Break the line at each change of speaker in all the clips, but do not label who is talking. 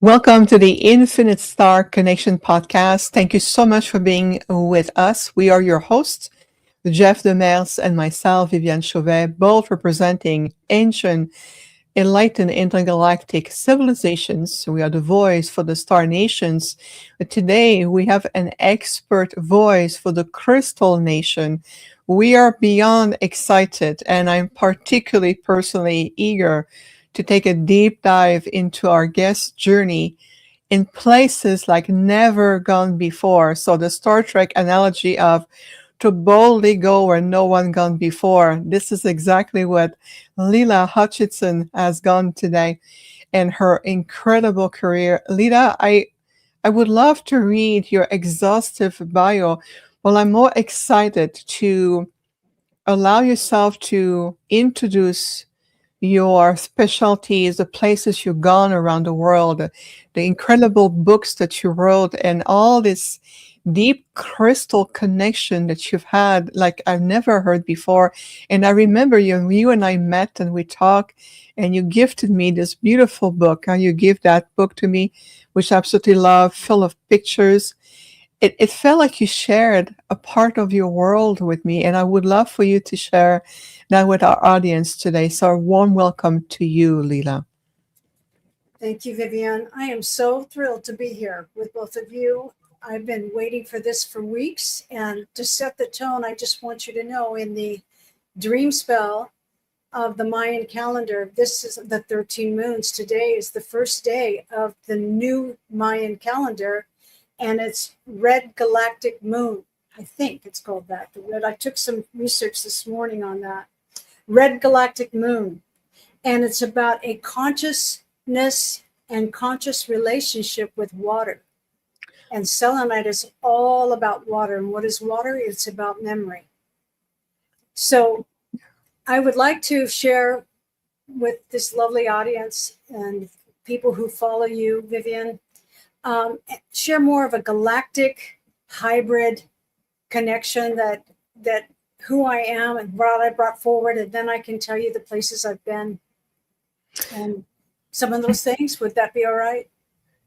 Welcome to the Infinite Star Connection podcast. Thank you so much for being with us. We are your hosts, Jeff Demers and myself, Viviane Chauvet, both representing ancient, enlightened intergalactic civilizations. We are the voice for the star nations. But today, we have an expert voice for the Crystal Nation. We are beyond excited, and I'm particularly personally eager to take a deep dive into our guest journey in places like never gone before. So the Star Trek analogy of to boldly go where no one gone before. This is exactly what Leela Hutchison has gone today in her incredible career. Leela, I would love to read your exhaustive bio. Well, I'm more excited to allow yourself to introduce your specialties, the places you've gone around the world, the incredible books that you wrote, and all this deep crystal connection that you've had like I've never heard before. And I remember you and I met and we talked, and you gifted me this beautiful book. You give that book to me, which I absolutely love, full of pictures. It felt like you shared a part of your world with me, and I would love for you to share that with our audience today. So a warm welcome to you, Leela.
Thank you, Viviane. I am so thrilled to be here with both of you. I've been waiting for this for weeks, and to set the tone, I just want you to know in the dream spell of the Mayan calendar, this is the 13 moons. Today is the first day of the new Mayan calendar, and it's red galactic moon. I think it's called that. The red. I took some research this morning on that. Red galactic moon, and it's about a consciousness and conscious relationship with water. And selenite is all about water. And what is water? It's about memory. So I would like to share with this lovely audience and people who follow you, Viviane, share more of a galactic hybrid connection that who I am and what I brought forward, and then I can tell you the places I've been and some of those things. Would that be all right?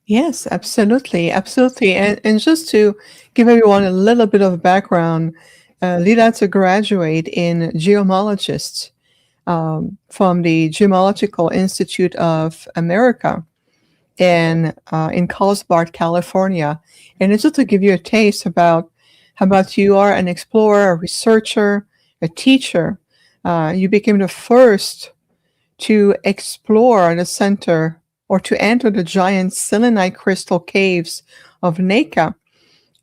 Yes, absolutely, absolutely. And just to give everyone a little bit of background, Leela's a graduate in geomologist from the Geological Institute of America in Carlsbad, California. And it's just to give you a taste about how about you are an explorer, a researcher, a teacher. You became the first to explore the center or to enter the giant selenite crystal caves of Naica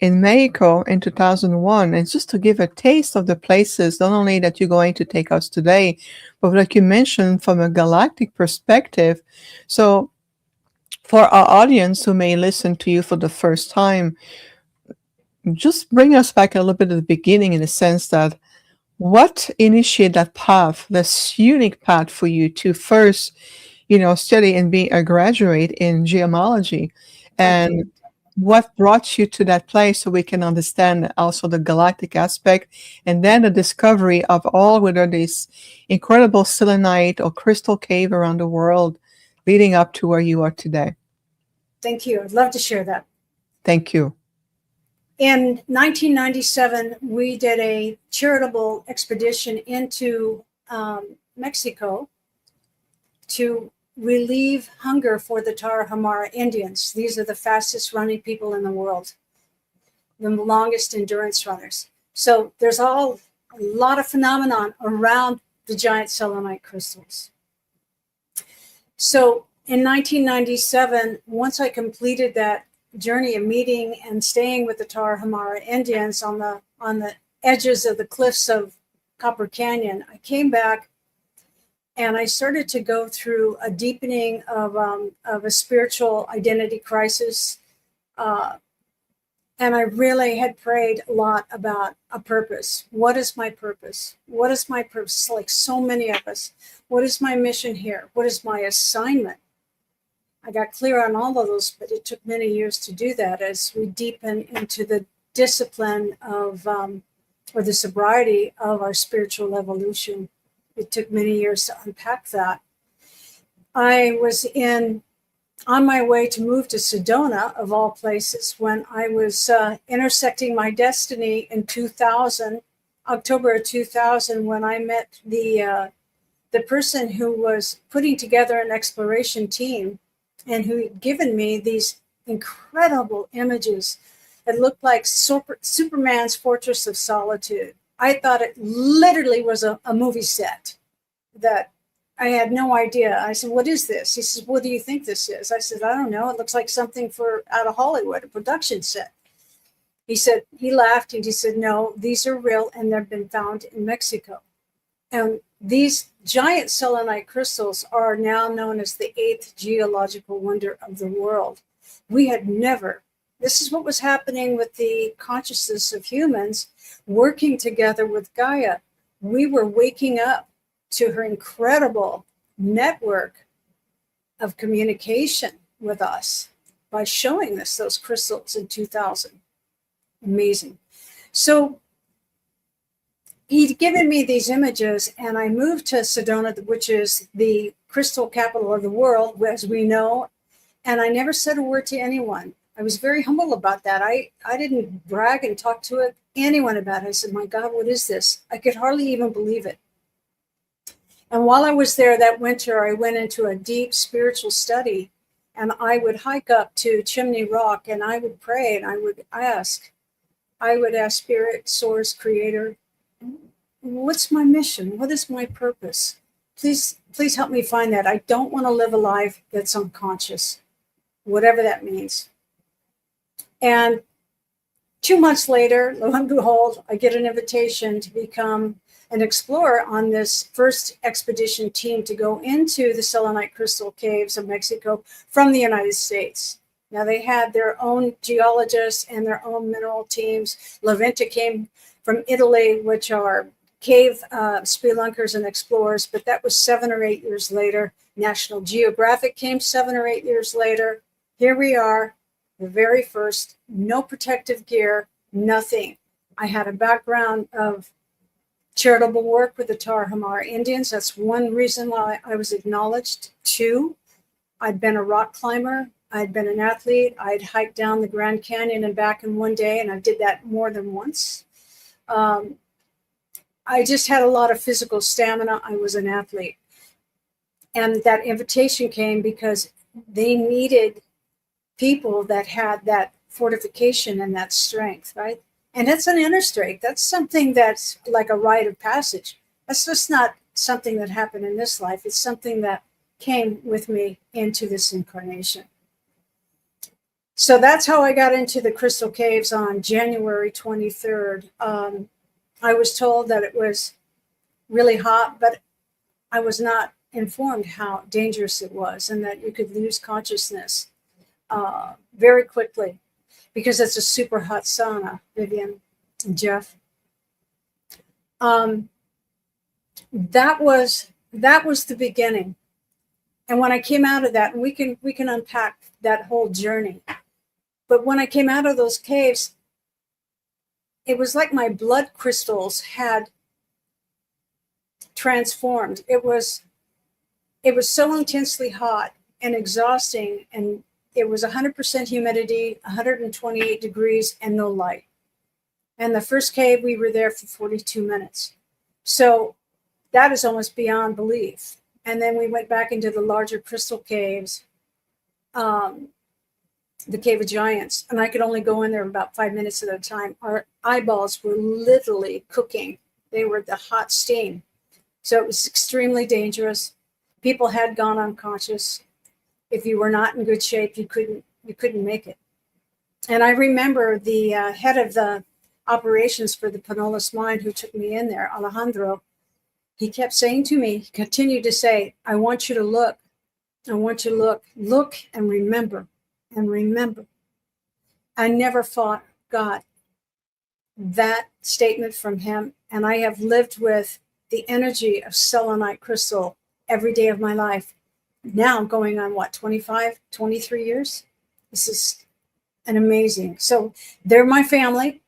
in Mexico in 2001. And just to give a taste of the places, not only that you're going to take us today, but like you mentioned, from a galactic perspective. So for our audience who may listen to you for the first time, just bring us back a little bit at the beginning in the sense that what initiated that path, this unique path for you to first, study and be a graduate in geomology, and what brought you to that place so we can understand also the galactic aspect, and then the discovery of all whether this incredible selenite or crystal cave around the world leading up to where you are today.
Thank you. I'd love to share that.
Thank you.
In 1997, we did a charitable expedition into Mexico to relieve hunger for the Tarahumara Indians. These are the fastest running people in the world, the longest endurance runners. So there's a lot of phenomenon around the giant selenite crystals. So in 1997, once I completed that journey of meeting and staying with the Tarahumara Indians on the edges of the cliffs of Copper Canyon, I came back and I started to go through a deepening of a spiritual identity crisis. And I really had prayed a lot about a purpose. What is my purpose? What is my purpose? Like so many of us, what is my mission here? What is my assignment? I got clear on all of those, but it took many years to do that as we deepen into the discipline of, or the sobriety of our spiritual evolution. It took many years to unpack that. I was in on my way to move to Sedona, of all places, when I was intersecting my destiny in 2000, October of 2000, when I met the person who was putting together an exploration team and who had given me these incredible images that looked like Superman's Fortress of Solitude. I thought it literally was a movie set that I had no idea. I said, "What is this?" He says, "What do you think this is?" I said, "I don't know. It looks like something for out of Hollywood, a production set." He said, he laughed and he said, "No, these are real and they've been found in Mexico." And these giant selenite crystals are now known as the 8th geological wonder of the world. We had never, this is what was happening with the consciousness of humans working together with Gaia. We were waking up to her incredible network of communication with us by showing us those crystals in 2000. Amazing. So he'd given me these images, and I moved to Sedona, which is the crystal capital of the world, as we know, and I never said a word to anyone. I was very humble about that. I didn't brag and talk to anyone about it. I said, "My God, what is this?" I could hardly even believe it. And while I was there that winter, I went into a deep spiritual study, and I would hike up to Chimney Rock, and I would pray, and I would ask Spirit, Source, Creator, what's my mission? What is my purpose? Please help me find that. I don't want to live a life that's unconscious, whatever that means. And 2 months later, lo and behold, I get an invitation to become an explorer on this first expedition team to go into the selenite crystal caves of Mexico from the United States. Now, they had their own geologists and their own mineral teams. La Vinta came from Italy, which are cave spelunkers and explorers, but that was 7 or 8 years later. National Geographic came 7 or 8 years later. Here we are, the very first, no protective gear, nothing. I had a background of charitable work with the Tarahumara Indians. That's one reason why I was acknowledged. 2, I'd been a rock climber. I'd been an athlete. I'd hiked down the Grand Canyon and back in one day, and I did that more than once. I just had a lot of physical stamina. I was an athlete. And that invitation came because they needed people that had that fortification and that strength, right? And that's an inner strength. That's something that's like a rite of passage. That's just not something that happened in this life. It's something that came with me into this incarnation. So that's how I got into the crystal caves on January 23rd. I was told that it was really hot, but I was not informed how dangerous it was and that you could lose consciousness very quickly because it's a super hot sauna, Viviane and Jeff. That was the beginning. And when I came out of that, and we can unpack that whole journey. But when I came out of those caves, it was like my blood crystals had transformed. It was so intensely hot and exhausting, and it was 100% humidity, 128 degrees, and no light. And the first cave, we were there for 42 minutes. So that is almost beyond belief. And then we went back into the larger crystal caves, the Cave of Giants, and I could only go in there about 5 minutes at a time. Our eyeballs were literally cooking. They were the hot steam. So it was extremely dangerous. People had gone unconscious. If you were not in good shape, you couldn't make it. And I remember the head of the operations for the Panolas mine who took me in there, Alejandro, he kept saying to me, he continued to say, "I want you to look. I want you to look and remember and remember." I never forgot that statement from him. And I have lived with the energy of selenite crystal every day of my life. Now going on 25, 23 years. This is an amazing. So they're my family.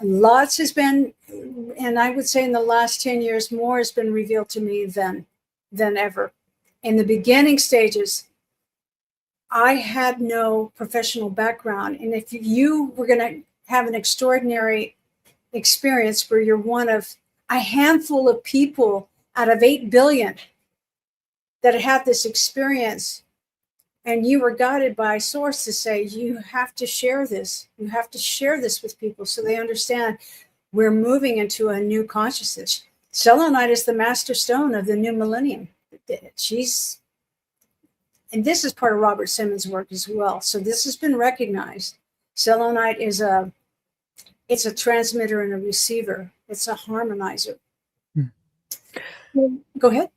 Lots has been, and I would say in the last 10 years, more has been revealed to me than ever. In the beginning stages, I had no professional background. And if you were going to have an extraordinary experience where you're one of a handful of people out of 8 billion that had this experience, and you were guided by a source to say, you have to share this. You have to share this with people so they understand we're moving into a new consciousness. Selenite is the master stone of the new millennium. And this is part of Robert Simmons' work as well. So this has been recognized. Selenite is it's a transmitter and a receiver. It's a harmonizer. Go ahead.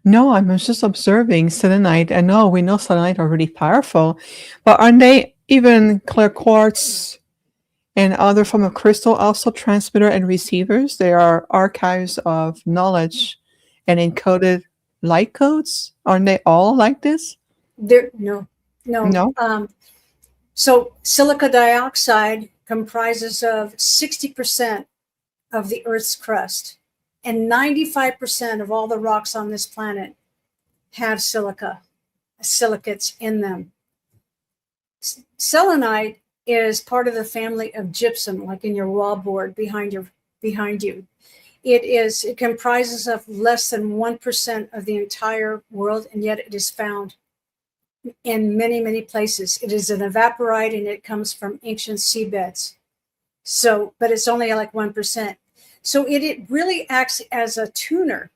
No, I'm just observing selenite. I know we know selenite are really powerful, but aren't they even clear quartz and other form of crystal also transmitter and receivers? They are archives of knowledge and encoded light codes. Aren't they all like this?
No.
No.
So silica dioxide comprises of 60% of the Earth's crust, and 95% of all the rocks on this planet have silicates in them. Selenite is part of the family of gypsum, like in your wallboard behind you. It comprises of less than 1% of the entire world, and yet it is found in many, many places. It is an evaporite, and it comes from ancient seabeds. So, but it's only like 1%. So it really acts as a tuner.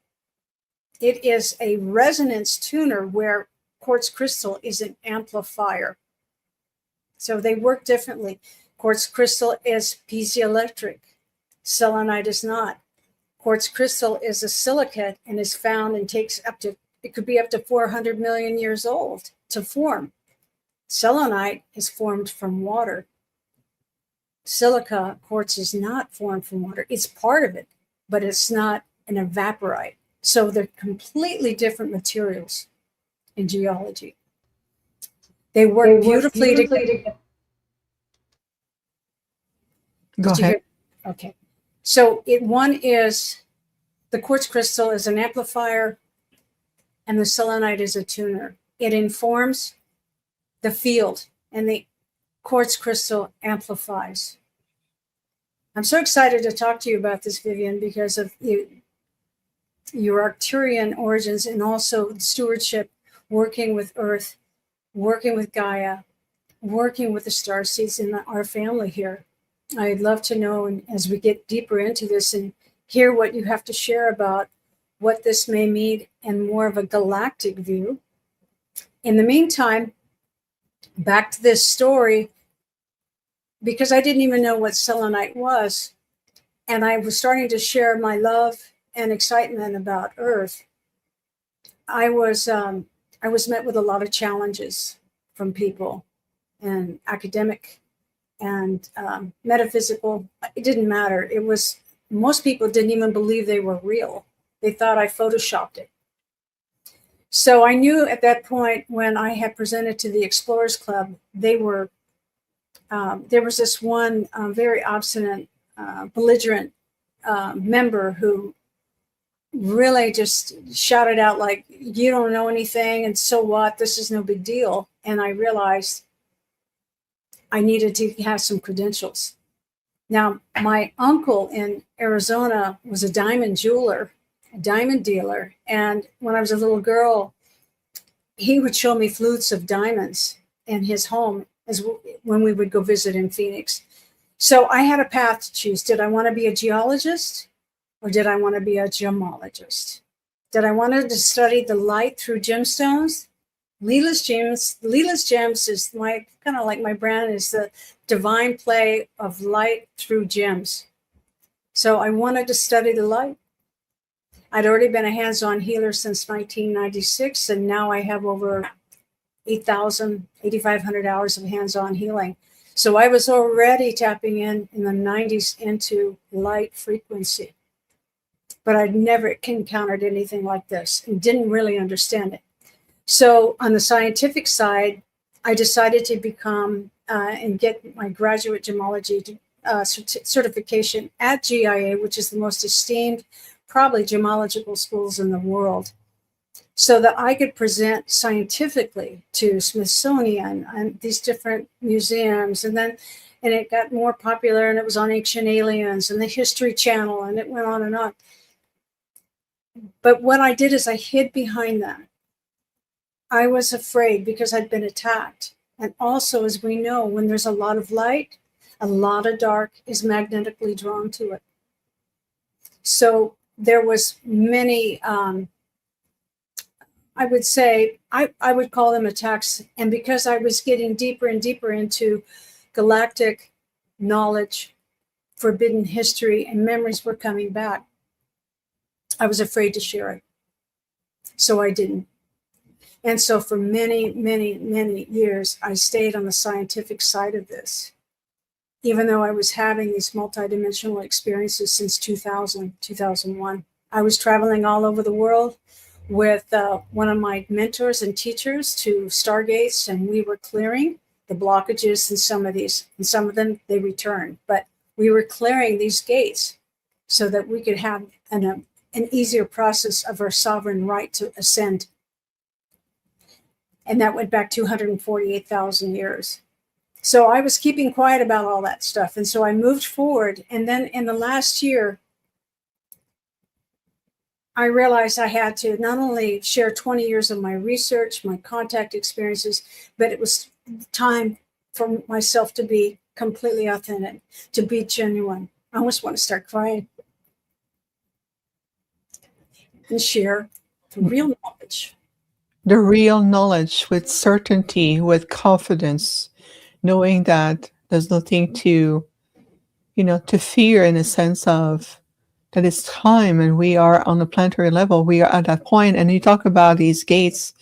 It is a resonance tuner where quartz crystal is an amplifier. So they work differently. Quartz crystal is piezoelectric. Selenite is not. Quartz crystal is a silicate and is found and it could be up to 400 million years old to form. Selenite is formed from water. Silica quartz is not formed from water. It's part of it, but it's not an evaporite. So they're completely different materials in geology. They work beautifully together.
Go ahead.
Okay. So one is the quartz crystal is an amplifier and the selenite is a tuner. It informs the field and the quartz crystal amplifies. I'm so excited to talk to you about this, Viviane, because of your Arcturian origins and also stewardship, working with Earth, working with Gaia, working with the starseeds in our family here. I'd love to know, and as we get deeper into this and hear what you have to share about what this may mean and more of a galactic view. In the meantime, back to this story, because I didn't even know what selenite was, and I was starting to share my love and excitement about Earth. I was met with a lot of challenges from people, and academic and metaphysical. It didn't matter. Most people didn't even believe they were real. They thought I photoshopped it. So I knew at that point when I had presented to the Explorers Club, there was this one very obstinate, belligerent member who really just shouted out like, you don't know anything, and so what? This is no big deal. And I realized I needed to have some credentials. Now, my uncle in Arizona was a diamond jeweler, a diamond dealer. And when I was a little girl, he would show me flutes of diamonds in his home when we would go visit in Phoenix. So I had a path to choose. Did I want to be a geologist or did I want to be a gemologist? Did I want to study the light through gemstones? Leela's Gems is my kind of like my brand, is the divine play of light through gems. So I wanted to study the light. I'd already been a hands-on healer since 1996, and now I have over 8,500 hours of hands-on healing. So I was already tapping in the 90s into light frequency, but I'd never encountered anything like this and didn't really understand it. So on the scientific side, I decided to become and get my graduate gemology certification at GIA, which is the most esteemed, probably gemological schools in the world. so that I could present scientifically to Smithsonian and these different museums. And it got more popular, and it was on Ancient Aliens and the History Channel, and it went on and on. But what I did is I hid behind that. I was afraid because I'd been attacked. And also, as we know, when there's a lot of light, a lot of dark is magnetically drawn to it. So there was many, I would say, I would call them attacks. And because I was getting deeper and deeper into galactic knowledge, forbidden history, and memories were coming back, I was afraid to share it. So I didn't. And so for many, many, many years, I stayed on the scientific side of this, even though I was having these multidimensional experiences since 2000, 2001. I was traveling all over the world with one of my mentors and teachers to stargates, and we were clearing the blockages in some of these, and some of them they returned, but we were clearing these gates so that we could have an easier process of our sovereign right to ascend. And that went back 248,000 years. So I was keeping quiet about all that stuff. And so I moved forward. And then in the last year, I realized I had to not only share 20 years of my research, my contact experiences, but it was time for myself to be completely authentic, to be genuine. I almost want to start crying and share the real knowledge.
The real knowledge with certainty, with confidence, knowing that there's nothing to, to fear, in a sense of that it's time, and we are on the planetary level. We are at that point. And you talk about these gates.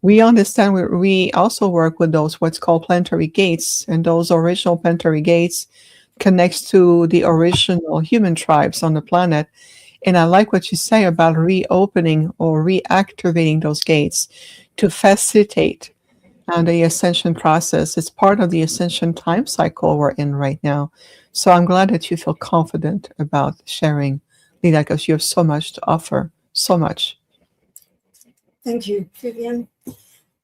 We understand we also work with those, what's called planetary gates. And those original planetary gates connects to the original human tribes on the planet. And I like what you say about reopening or reactivating those gates to facilitate the ascension process. It's part of the ascension time cycle we're in right now. So I'm glad that you feel confident about sharing, Leela, because you have so much to offer. So much.
Thank you, Viviane.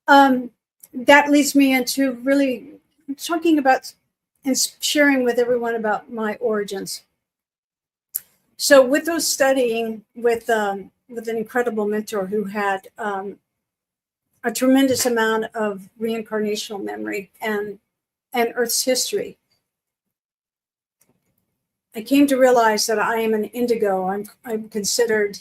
That leads me into really talking about and sharing with everyone about my origins. So with those studying with an incredible mentor who had a tremendous amount of reincarnational memory and Earth's history, I came to realize that I am an indigo. I'm considered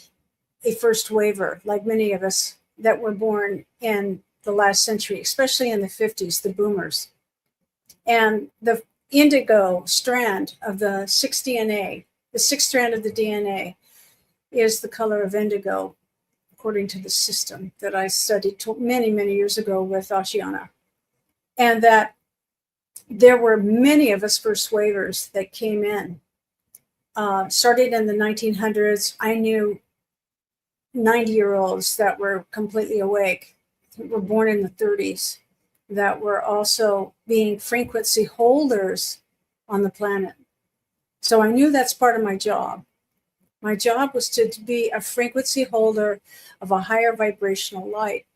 a first waver, like many of us that were born in the last century, especially in the 50s, the boomers. And the indigo strand of the 6DNA, the sixth strand of the DNA, is the color of indigo, according to the system that I studied many, many years ago with Oceana. And that there were many of us first wavers that came in. Started in the 1900s, I knew 90-year-olds that were completely awake, that were born in the 30s, that were also being frequency holders on the planet. So I knew that's part of my job. My job was to be a frequency holder of a higher vibrational light.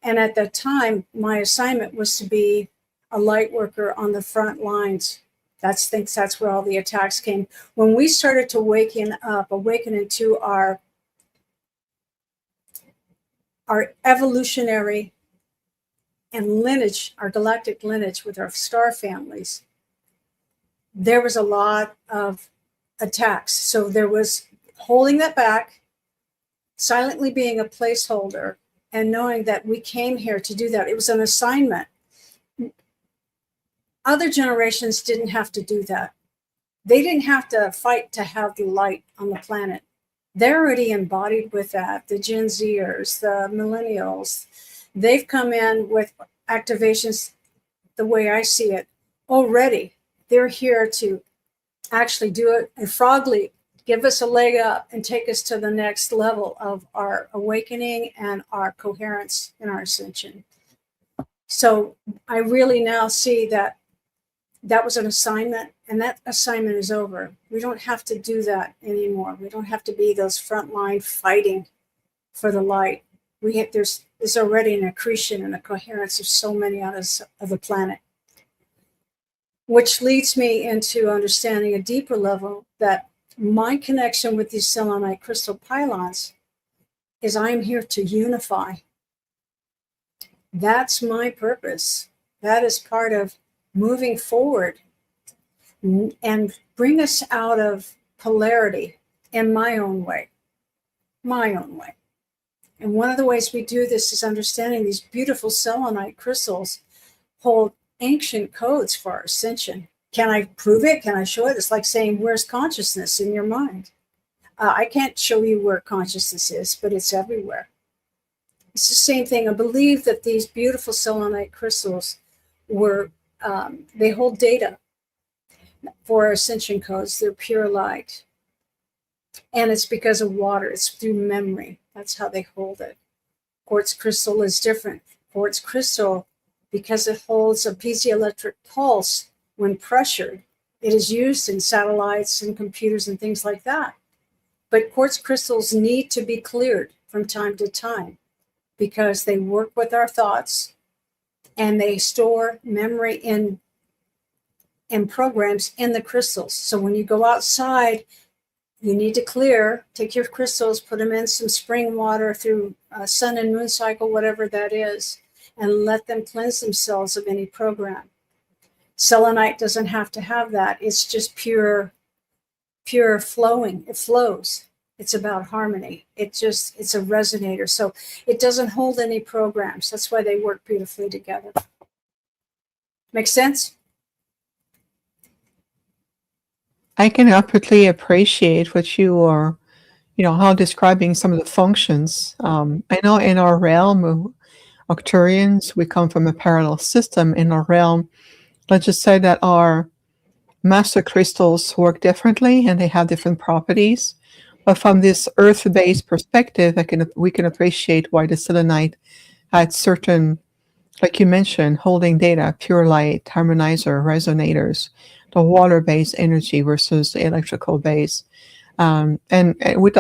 And at that time, my assignment was to be a light worker on the front lines. That's where all the attacks came. When we started to awaken into our evolutionary and lineage, our galactic lineage with our star families, there was a lot of attacks. So there was holding that back, silently being a placeholder, and knowing that we came here to do that. It was an assignment. Other generations didn't have to do that. They didn't have to fight to have the light on the planet. They're already embodied with that. The Gen Zers, the millennials, they've come in with activations the way I see it already. They're here to actually do it a frog leap, give us a leg up and take us to the next level of our awakening and our coherence in our ascension. So I really now see that was an assignment, and that assignment is over. We don't have to do that anymore. We don't have to be those frontline fighting for the light. there's already an accretion and a coherence of so many atoms of the planet, which leads me into understanding a deeper level that my connection with these selenite crystal pylons is I am here to unify. That's my purpose. That is part of moving forward and bring us out of polarity in my own way. My own way. And one of the ways we do this is understanding these beautiful selenite crystals hold ancient codes for our ascension. Can I prove it? Can I show it? It's like saying, where's consciousness in your mind? I can't show you where consciousness is, but it's everywhere. It's the same thing. I believe that these beautiful selenite crystals they hold data for our ascension codes. They're pure light. And it's because of water. It's through memory. That's how they hold it. Quartz crystal is different. Quartz crystal, because it holds a piezoelectric pulse when pressured, it is used in satellites and computers and things like that. But quartz crystals need to be cleared from time to time because they work with our thoughts and they store memory in programs in the crystals. So when you go outside, you need to take your crystals, put them in some spring water through sun and moon cycle, whatever that is, and let them cleanse themselves of any program. Selenite doesn't have to have that. It's just pure flowing. It flows. It's about harmony. It's a resonator. So it doesn't hold any programs. That's why they work beautifully together. Make sense?
I can absolutely appreciate what you are, how describing some of the functions. I know in our realm of Arcturians, we come from a parallel system. In our realm, let's just say that our master crystals work differently and they have different properties. But from this earth-based perspective, we can appreciate why the selenite had certain, like you mentioned, holding data, pure light, harmonizer, resonators, the water-based energy versus the electrical base. And with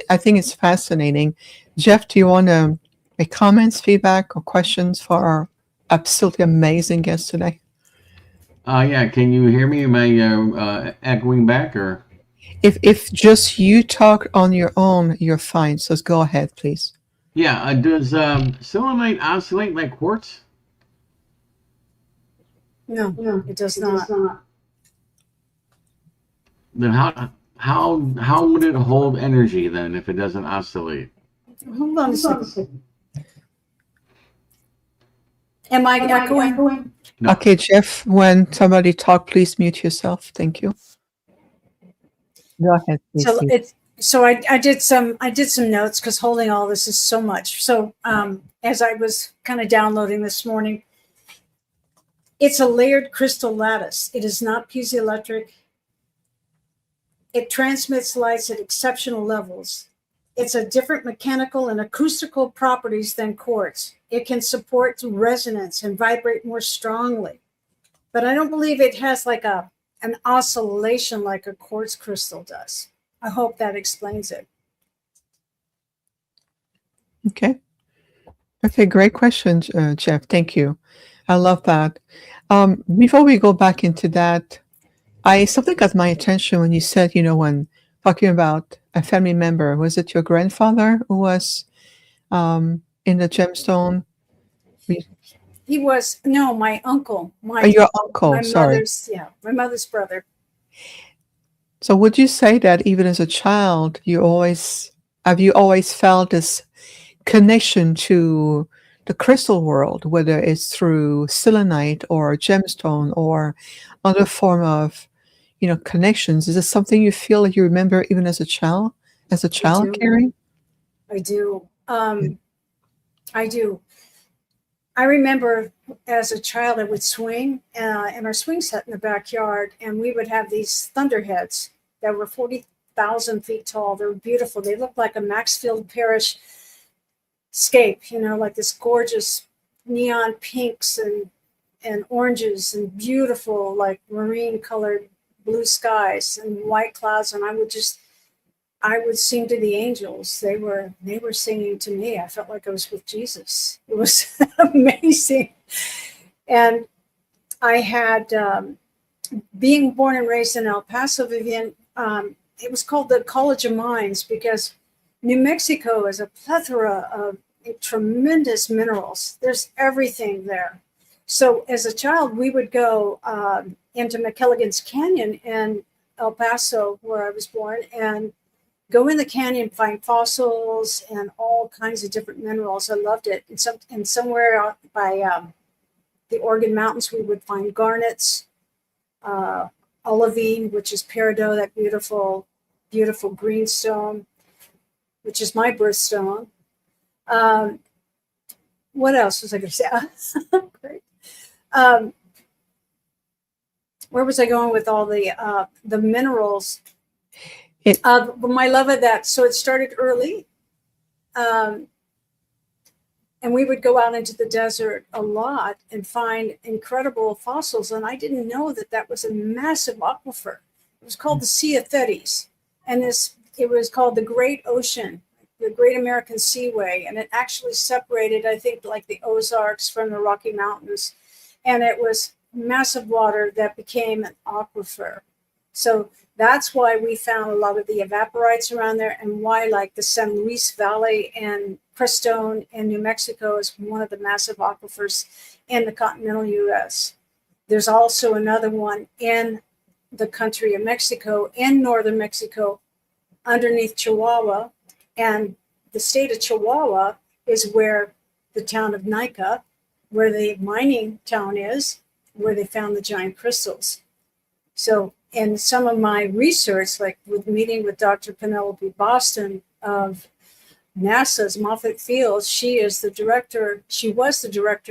I think it's fascinating. Jeff, do you want to make comments, feedback, or questions for our absolutely amazing guest today?
Yeah, can you hear me? Am I echoing back or?
If just you talk on your own, you're fine. So go ahead, please.
Yeah, does selenite oscillate like quartz?
No, it does not.
Then how would it hold energy then if it doesn't oscillate?
Hold on a second. Am I echoing?
No.
Okay, Jeff, when somebody talk, please mute yourself. Thank you. Go ahead, please.
So I did some notes because holding all this is so much. So as I was kind of downloading this morning, it's a layered crystal lattice. It is not piezoelectric. It transmits lights at exceptional levels. It's a different mechanical and acoustical properties than quartz. It can support resonance and vibrate more strongly. But I don't believe it has like an oscillation like a quartz crystal does. I hope that explains it.
Okay, great question, Jeff. Thank you. I love that. Before we go back into that, something got my attention when you said, when talking about a family member, was it your grandfather who was in the gemstone?
He was, no, my uncle.
Your uncle, sorry.
My mother's brother.
So would you say that even as a child, you always felt this connection to the crystal world, whether it's through selenite or gemstone or other form of, connections? Is this something you feel like you remember even as a child, Carrie?
I do. I do. I remember as a child, I would swing in our swing set in the backyard, and we would have these thunderheads that were 40,000 feet tall. They were beautiful. They looked like a Maxfield Parrish scape, like this gorgeous neon pinks and oranges and beautiful, like marine colored blue skies and white clouds. And I would just I would sing to the angels. They were singing to me. I felt like I was with Jesus. It was amazing. And I had, being born and raised in El Paso, Viviane, it was called the College of Mines because New Mexico is a plethora of tremendous minerals. There's everything there. So as a child, we would go into McKelligan's Canyon in El Paso, where I was born, and go in the canyon, find fossils and all kinds of different minerals. I loved it. And somewhere out by the Oregon Mountains, we would find garnets, olivine, which is peridot, that beautiful, beautiful green stone, which is my birthstone. What else was I going to say? Great. Where was I going with all the minerals? My love of that. So it started early. And we would go out into the desert a lot and find incredible fossils. And I didn't know that that was a massive aquifer. It was called the Sea of Thetis. And it was called the Great Ocean, the Great American Seaway. And it actually separated, I think, like the Ozarks from the Rocky Mountains. And it was massive water that became an aquifer. So that's why we found a lot of the evaporites around there, and why like the San Luis Valley and Crestone in New Mexico is one of the massive aquifers in the continental U.S. There's also another one in the country of Mexico, in northern Mexico, underneath Chihuahua. And the state of Chihuahua is where the town of Naica, where the mining town is, where they found the giant crystals. So in some of my research, like with meeting with Dr. Penelope Boston of NASA's Moffett Fields, she was the director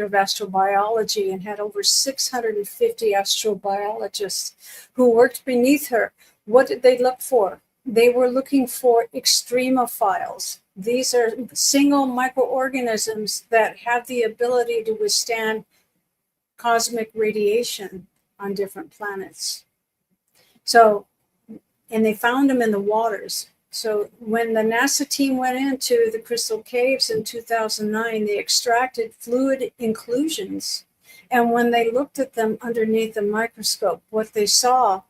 of astrobiology and had over 650 astrobiologists who worked beneath her. What did they look for? They were looking for extremophiles. These are single microorganisms that have the ability to withstand cosmic radiation on different planets. So, and they found them in the waters. So when the NASA team went into the Crystal Caves in 2009, they extracted fluid inclusions. And when they looked at them underneath the microscope, what they saw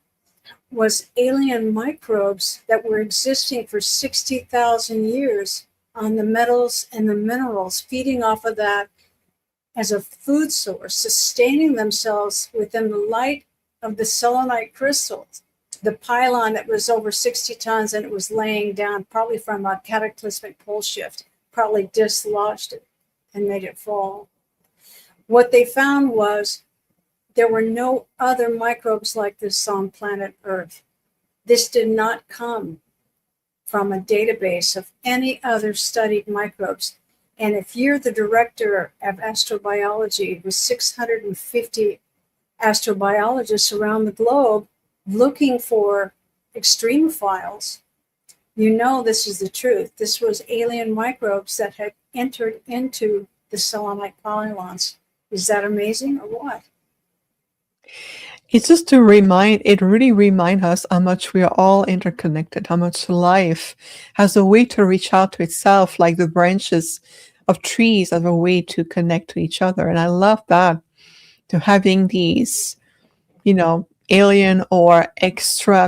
was alien microbes that were existing for 60,000 years on the metals and the minerals, feeding off of that as a food source, sustaining themselves within the light of the selenite crystals. The pylon that was over 60 tons and it was laying down probably from a cataclysmic pole shift, probably dislodged it and made it fall. What they found was there were no other microbes like this on planet Earth. This did not come from a database of any other studied microbes. And if you're the director of astrobiology with 650 astrobiologists around the globe looking for extremophiles, you know this is the truth. This was alien microbes that had entered into the selenite pylons. Is that amazing or what?
It's just it really reminds us how much we are all interconnected, how much life has a way to reach out to itself, like the branches of trees have a way to connect to each other. And I love that, to having these, alien or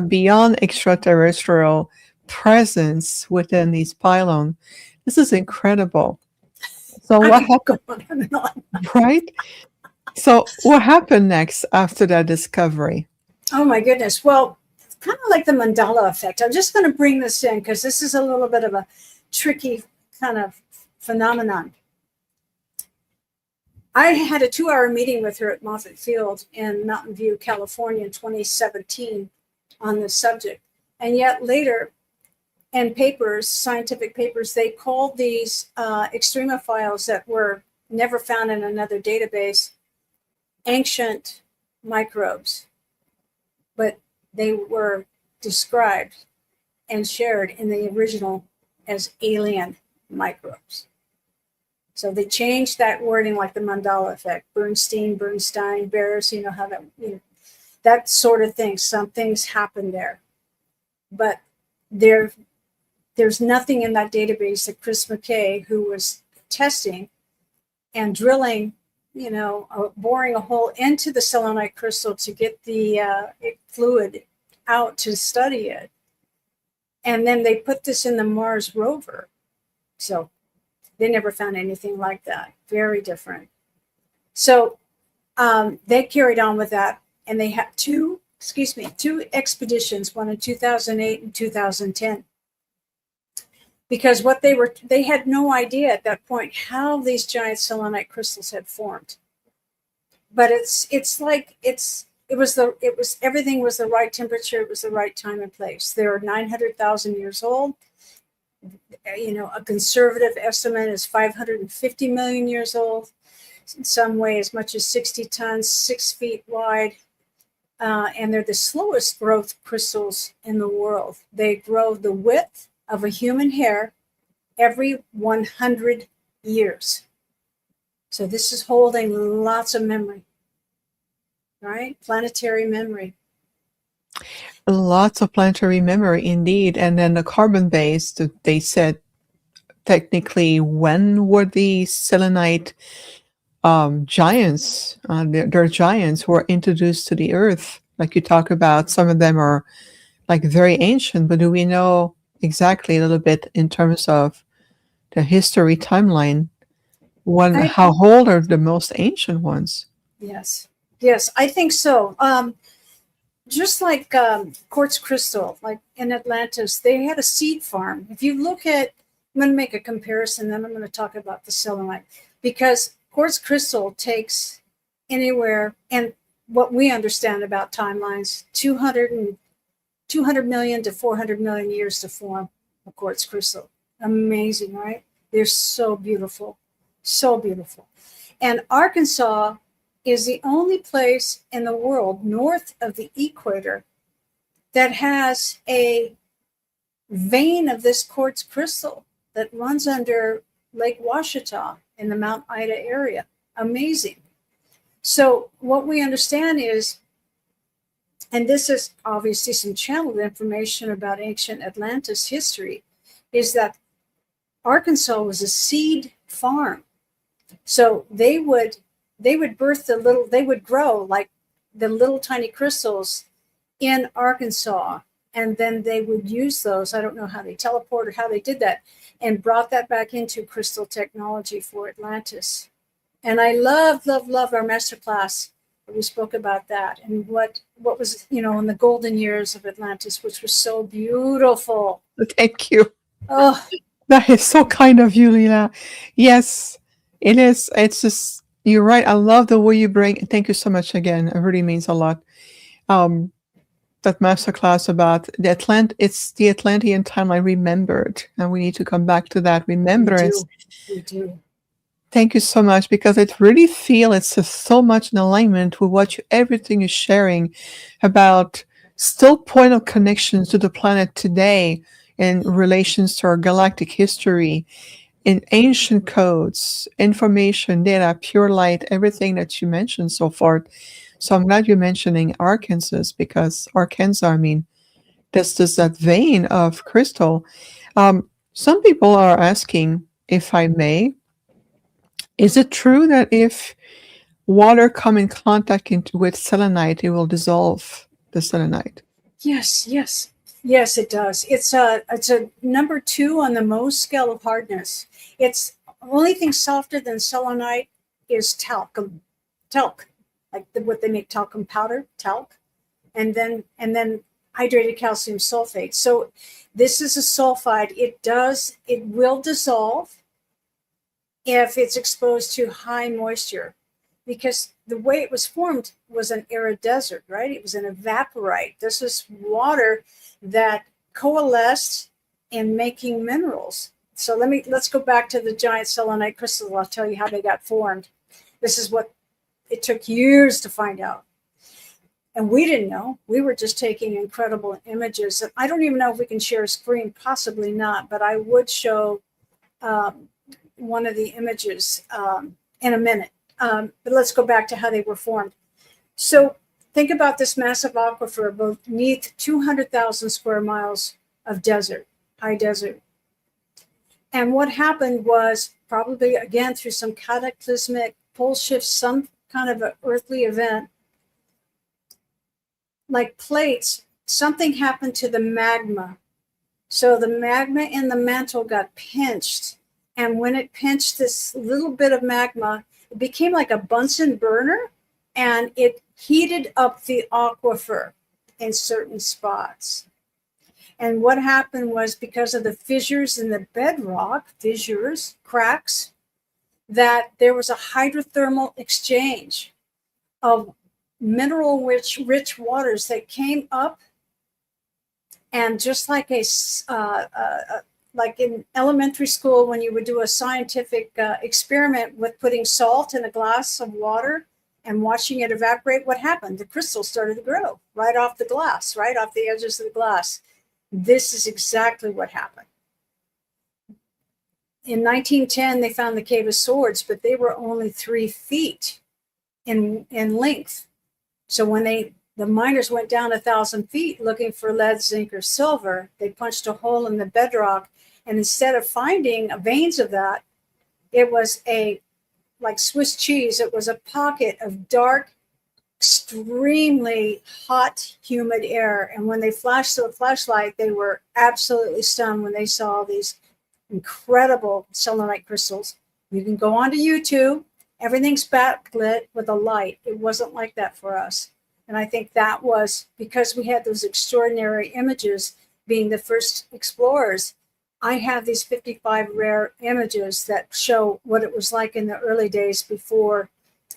beyond extraterrestrial presence within these pylons. This is incredible. So what happened? Right? So what happened next after that discovery?
Oh my goodness. Well, it's kind of like the Mandela effect. I'm just going to bring this in because this is a little bit of a tricky kind of phenomenon. I had a 2-hour meeting with her at Moffett Field in Mountain View, California in 2017 on this subject. And yet later in papers, scientific papers, they called these extremophiles that were never found in another database ancient microbes, but they were described and shared in the original as alien microbes. So they changed that wording like the Mandela effect, Bernstein, Bears, how that, that sort of thing. Some things happened there, but they're There's nothing in that database that Chris McKay, who was testing and drilling, boring a hole into the selenite crystal to get the fluid out to study it. And then they put this in the Mars rover. So they never found anything like that. Very different. So they carried on with that. And they had two expeditions, one in 2008 and 2010. Because they had no idea at that point how these giant selenite crystals had formed. But everything was the right temperature, it was the right time and place. They are 900,000 years old. A conservative estimate is 550 million years old. In some way, as much as 60 tons, 6 feet wide. And they're the slowest growth crystals in the world. They grow the width of a human hair every 100 years. So this is holding lots of memory, right? Planetary memory.
Lots of planetary memory, indeed. And then the carbon-based, they said, technically, when were the selenite giants, they're giants who were introduced to the Earth? Like you talk about, some of them are like very ancient, but do we know exactly a little bit in terms of the history timeline? How old are the most ancient ones?
Yes, I think so. Just like quartz crystal, like in Atlantis, they had a seed farm. If you look at, I'm going to make a comparison, then I'm going to talk about the selenite, because quartz crystal takes anywhere, and what we understand about timelines, 200 million to 400 million years to form a quartz crystal. Amazing, right? They're so beautiful, so beautiful. And Arkansas is the only place in the world north of the equator that has a vein of this quartz crystal that runs under Lake Washita in the Mount Ida area. Amazing. So what we understand is, and this is obviously some channeled information about ancient Atlantis history, is that Arkansas was a seed farm. So they would birth they would grow like the little tiny crystals in Arkansas, and then they would use those. I don't know how they teleport or how they did that, and brought that back into crystal technology for Atlantis. And I love our masterclass. We spoke about that and what was, in the golden years of Atlantis, which was so beautiful.
Thank you.
Oh,
that is so kind of you, Leela. Yes, it is. It's just, you're right. I love the way you bring. Thank you so much again. It really means a lot. That masterclass about it's the Atlantean timeline remembered, and we need to come back to that remembrance.
We do.
Thank you so much, because I really feel it's so much in alignment with everything you're sharing about still point of connections to the planet today in relations to our galactic history, in ancient codes, information, data, pure light, everything that you mentioned so far. So I'm glad you're mentioning Arkansas, because Arkansas, there's just that vein of crystal. Some people are asking, if I may, is it true that if water come in contact with selenite, it will dissolve the selenite?
Yes, it does. It's a number 2 on the Mohs scale of hardness. It's only thing softer than selenite is talc, like what they make talcum powder, talc, and then hydrated calcium sulfate. So this is a sulfide. It will dissolve if it's exposed to high moisture, because the way it was formed was an arid desert, right? It was an evaporite. This is water that coalesced in making minerals. So let's go back to the giant selenite crystals. I'll tell you how they got formed. This is what it took years to find out. And we didn't know. We were just taking incredible images. And I don't even know if we can share a screen, possibly not, but I would show one of the images in a minute. But let's go back to how they were formed. So think about this massive aquifer beneath 200,000 square miles of desert. high desert. And what happened was, probably again through some cataclysmic pole shift, some kind of an earthly event, like plates, something happened to the magma. So the magma in the mantle got pinched. And when it pinched this little bit of magma, it became like a Bunsen burner, and it heated up the aquifer in certain spots. And what happened was, because of the fissures in the bedrock, cracks, that there was a hydrothermal exchange of mineral rich waters that came up, and just like like in elementary school when you would do a scientific experiment with putting salt in a glass of water and watching it evaporate, what happened? The crystals started to grow right off the glass, right off the edges of the glass. This is exactly what happened. In 1910, they found the Cave of Swords, but they were only 3 feet in length. So when the miners went down 1,000 feet looking for lead, zinc, or silver, they punched a hole in the bedrock, and instead of finding veins of that, it was like Swiss cheese. It was a pocket of dark, extremely hot, humid air. And when they flashed the flashlight, they were absolutely stunned when they saw these incredible selenite crystals. You can go onto YouTube. Everything's backlit with a light. It wasn't like that for us. And I think that was because we had those extraordinary images, being the first explorers. I have these 55 rare images that show what it was like in the early days before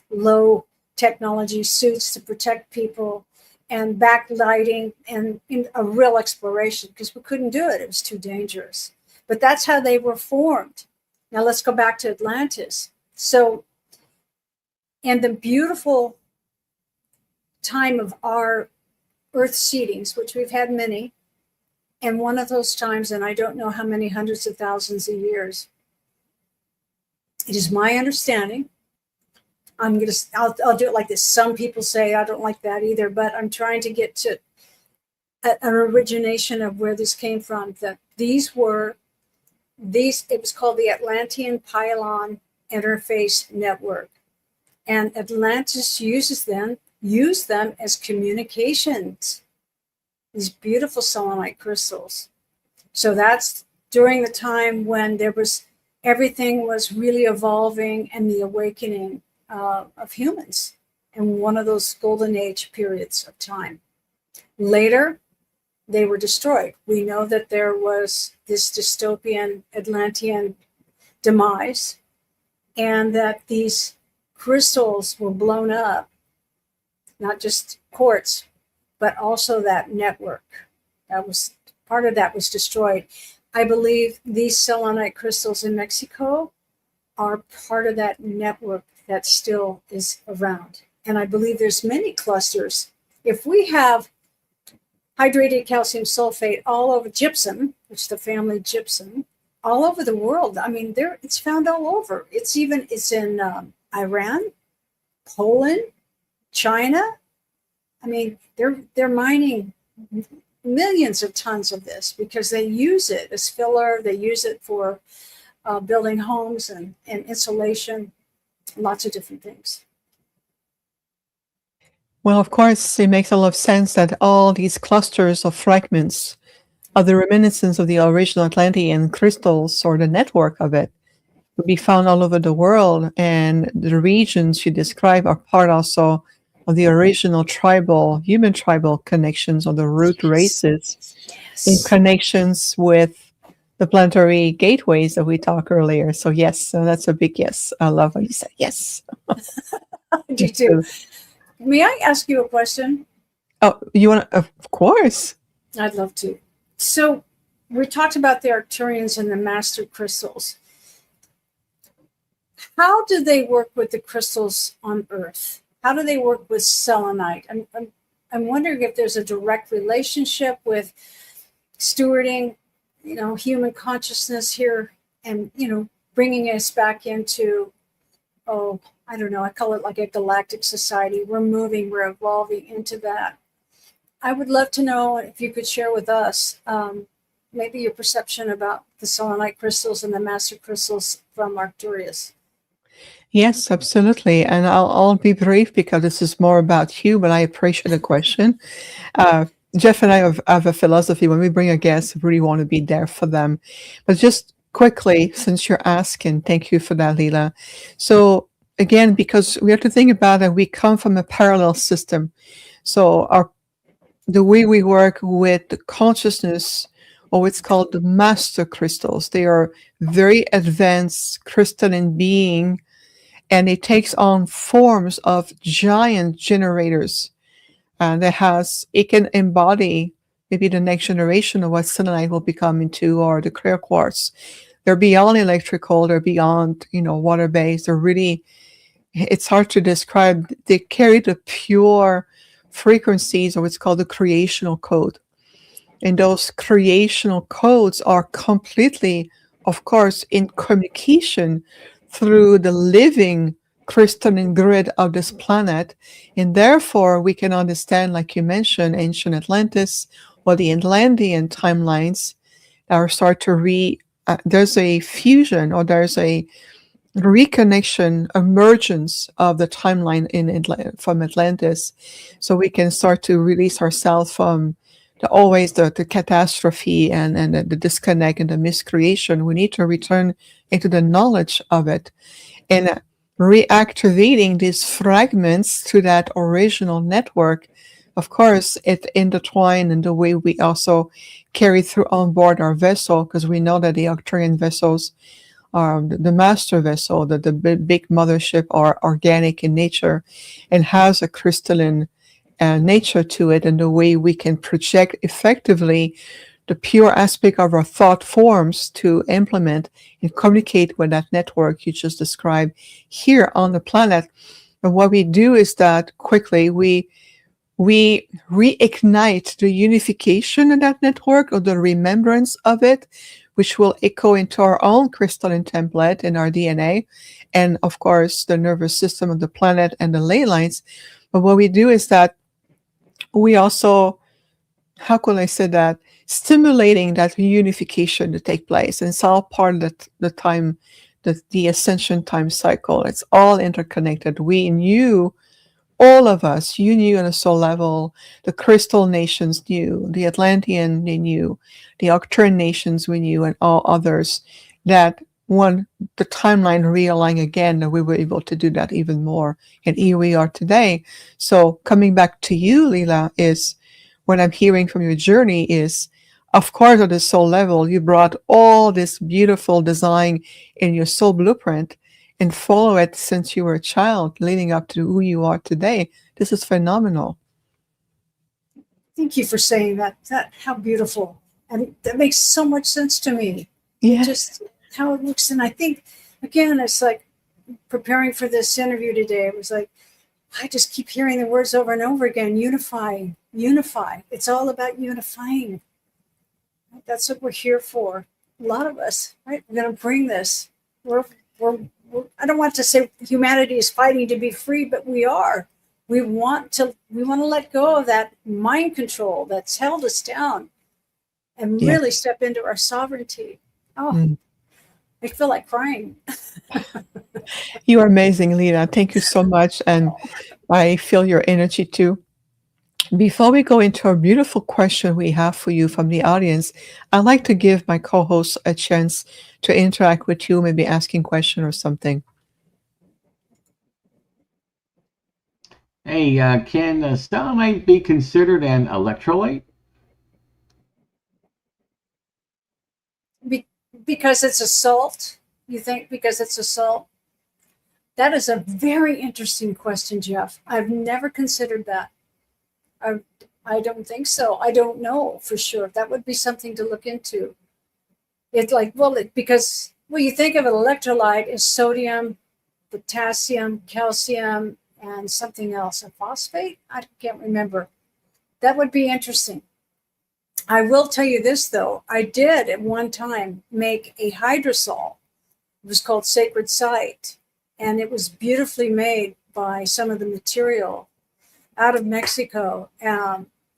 low technology suits to protect people and backlighting and in a real exploration, because we couldn't do it. It was too dangerous. But that's how they were formed. Now let's go back to Atlantis. So, and the beautiful time of our Earth seedings, which we've had many, and one of those times, and I don't know how many hundreds of thousands of years, it is my understanding, I'll do it like this. Some people say I don't like that either, but I'm trying to get to an origination of where this came from. That it was called the Atlantean Pylon Interface Network. And Atlantis used them as communications, these beautiful selenite crystals. So that's during the time when everything was really evolving and the awakening of humans, and one of those golden age periods of time. Later, they were destroyed. We know that there was this dystopian Atlantean demise, and that these crystals were blown up, not just quartz, but also that network. Part of that was destroyed. I believe these selenite crystals in Mexico are part of that network that still is around. And I believe there's many clusters. If we have hydrated calcium sulfate all over gypsum, which is the family gypsum, all over the world. I mean, it's found all over. It's in Iran, Poland, China. I mean, they're mining millions of tons of this because they use it as filler. They use it for building homes and insulation, lots of different things.
Well, of course, it makes a lot of sense that all these clusters of fragments are the reminiscence of the original Atlantean crystals, or the network of it, would be found all over the world. And the regions you describe are part also of the original human tribal connections, or the root races, in connections with the planetary gateways that we talked earlier. So yes, so that's a big yes. I love how you said yes.
I do too. May I ask you a question?
Oh, you want to? Of course.
I'd love to. So we talked about the Arcturians and the master crystals. How do they work with the crystals on Earth? How do they work with selenite? I'm wondering if there's a direct relationship with stewarding, human consciousness here, and bringing us back into, I don't know, I call it like a galactic society. We're evolving into that. I would love to know if you could share with us maybe your perception about the selenite crystals and the master crystals from Arcturius.
Yes, absolutely. And I'll be brief because this is more about you, but I appreciate the question. Uh, Jeff and I have a philosophy when we bring a guest, we really want to be there for them. But just quickly, since you're asking, thank you for that, Leela. So again, because we have to think about that we come from a parallel system. So the way we work with the consciousness, or what's called the master crystals, they are very advanced crystalline being, and it takes on forms of giant generators. It can embody maybe the next generation of what selenite will become into, or the clear quartz. They're beyond electrical, they're beyond, water based. They're really, it's hard to describe. They carry the pure frequencies, or what's called the creational code. And those creational codes are completely, of course, in communication through the living crystalline grid of this planet. And therefore, we can understand, like you mentioned, ancient Atlantis or the Atlantean timelines are start to there's a fusion, or there's a reconnection, emergence of the timeline from Atlantis, so we can start to release ourselves from the catastrophe and the disconnect and the miscreation. We need to return into the knowledge of it, and reactivating these fragments to that original network. Of course, it intertwined in the way we also carry through on board our vessel, because we know that the Arcturian vessels, the master vessel, the big mothership, are organic in nature and has a crystalline nature to it, and the way we can project effectively the pure aspect of our thought forms to implement and communicate with that network you just described here on the planet. And what we do is that quickly we reignite the unification of that network, or the remembrance of it, which will echo into our own crystalline template in our DNA, and of course the nervous system of the planet and the ley lines. But what we do is that we also, how could I say that, stimulating that unification to take place. And it's all part of the time, the ascension time cycle. It's all interconnected. We knew, all of us, you knew on a soul level, the crystal nations knew, the Atlantean, they knew, the Arcturian nations we knew, and all others, that when the timeline realigned again, that we were able to do that even more. And here we are today. So coming back to you, Leela, is what I'm hearing from your journey is, of course, at the soul level, you brought all this beautiful design in your soul blueprint and follow it since you were a child, leading up to who you are today. This is phenomenal.
Thank you for saying that. How beautiful. And that makes so much sense to me.
Yeah.
Just how it looks. And I think, again, it's like preparing for this interview today, it was like, I just keep hearing the words over and over again: unify. It's all about unifying. That's what we're here for. A lot of us, right? We're going to bring this. We're I don't want to say humanity is fighting to be free, but we are. We want to let go of that mind control that's held us down, and really step into our sovereignty. I feel like crying.
You are amazing, Leela. Thank you so much. And I feel your energy too. Before we go into a beautiful question we have for you from the audience, I'd like to give my co-host a chance to interact with you, maybe asking a question or something.
Hey, can selenite be considered an electrolyte?
Because it's a salt? You think because it's a salt? That is a very interesting question, Jeff. I've never considered that. I don't think so. I don't know for sure. That would be something to look into. It's like, because you think of an electrolyte as sodium, potassium, calcium, and something else, a phosphate? I can't remember. That would be interesting. I will tell you this, though. I did at one time make a hydrosol. It was called Sacred Site, and it was beautifully made by some of the material out of Mexico.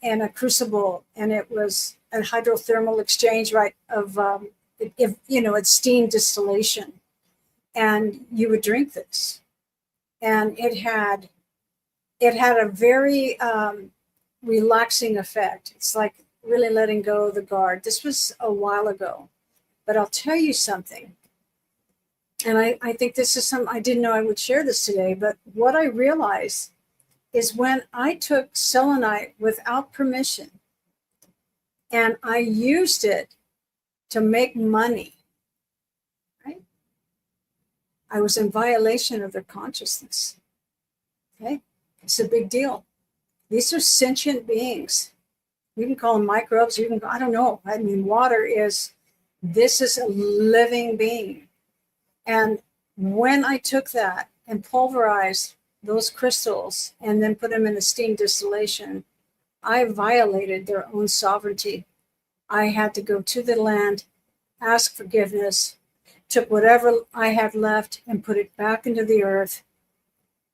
in a crucible, and it was a hydrothermal exchange, right? Of it's steam distillation, and you would drink this, and it had a very relaxing effect. It's like really letting go of the guard. This was a while ago, but I'll tell you something. And I think this is I didn't know I would share this today, but what I realized is when I took selenite without permission and I used it to make money, right? I was in violation of their consciousness. Okay? It's a big deal. These are sentient beings. You can call them microbes. I don't know. I mean, this is a living being. And when I took that and pulverized those crystals and then put them in the steam distillation, I violated their own sovereignty. I had to go to the land, ask forgiveness, took whatever I had left and put it back into the earth,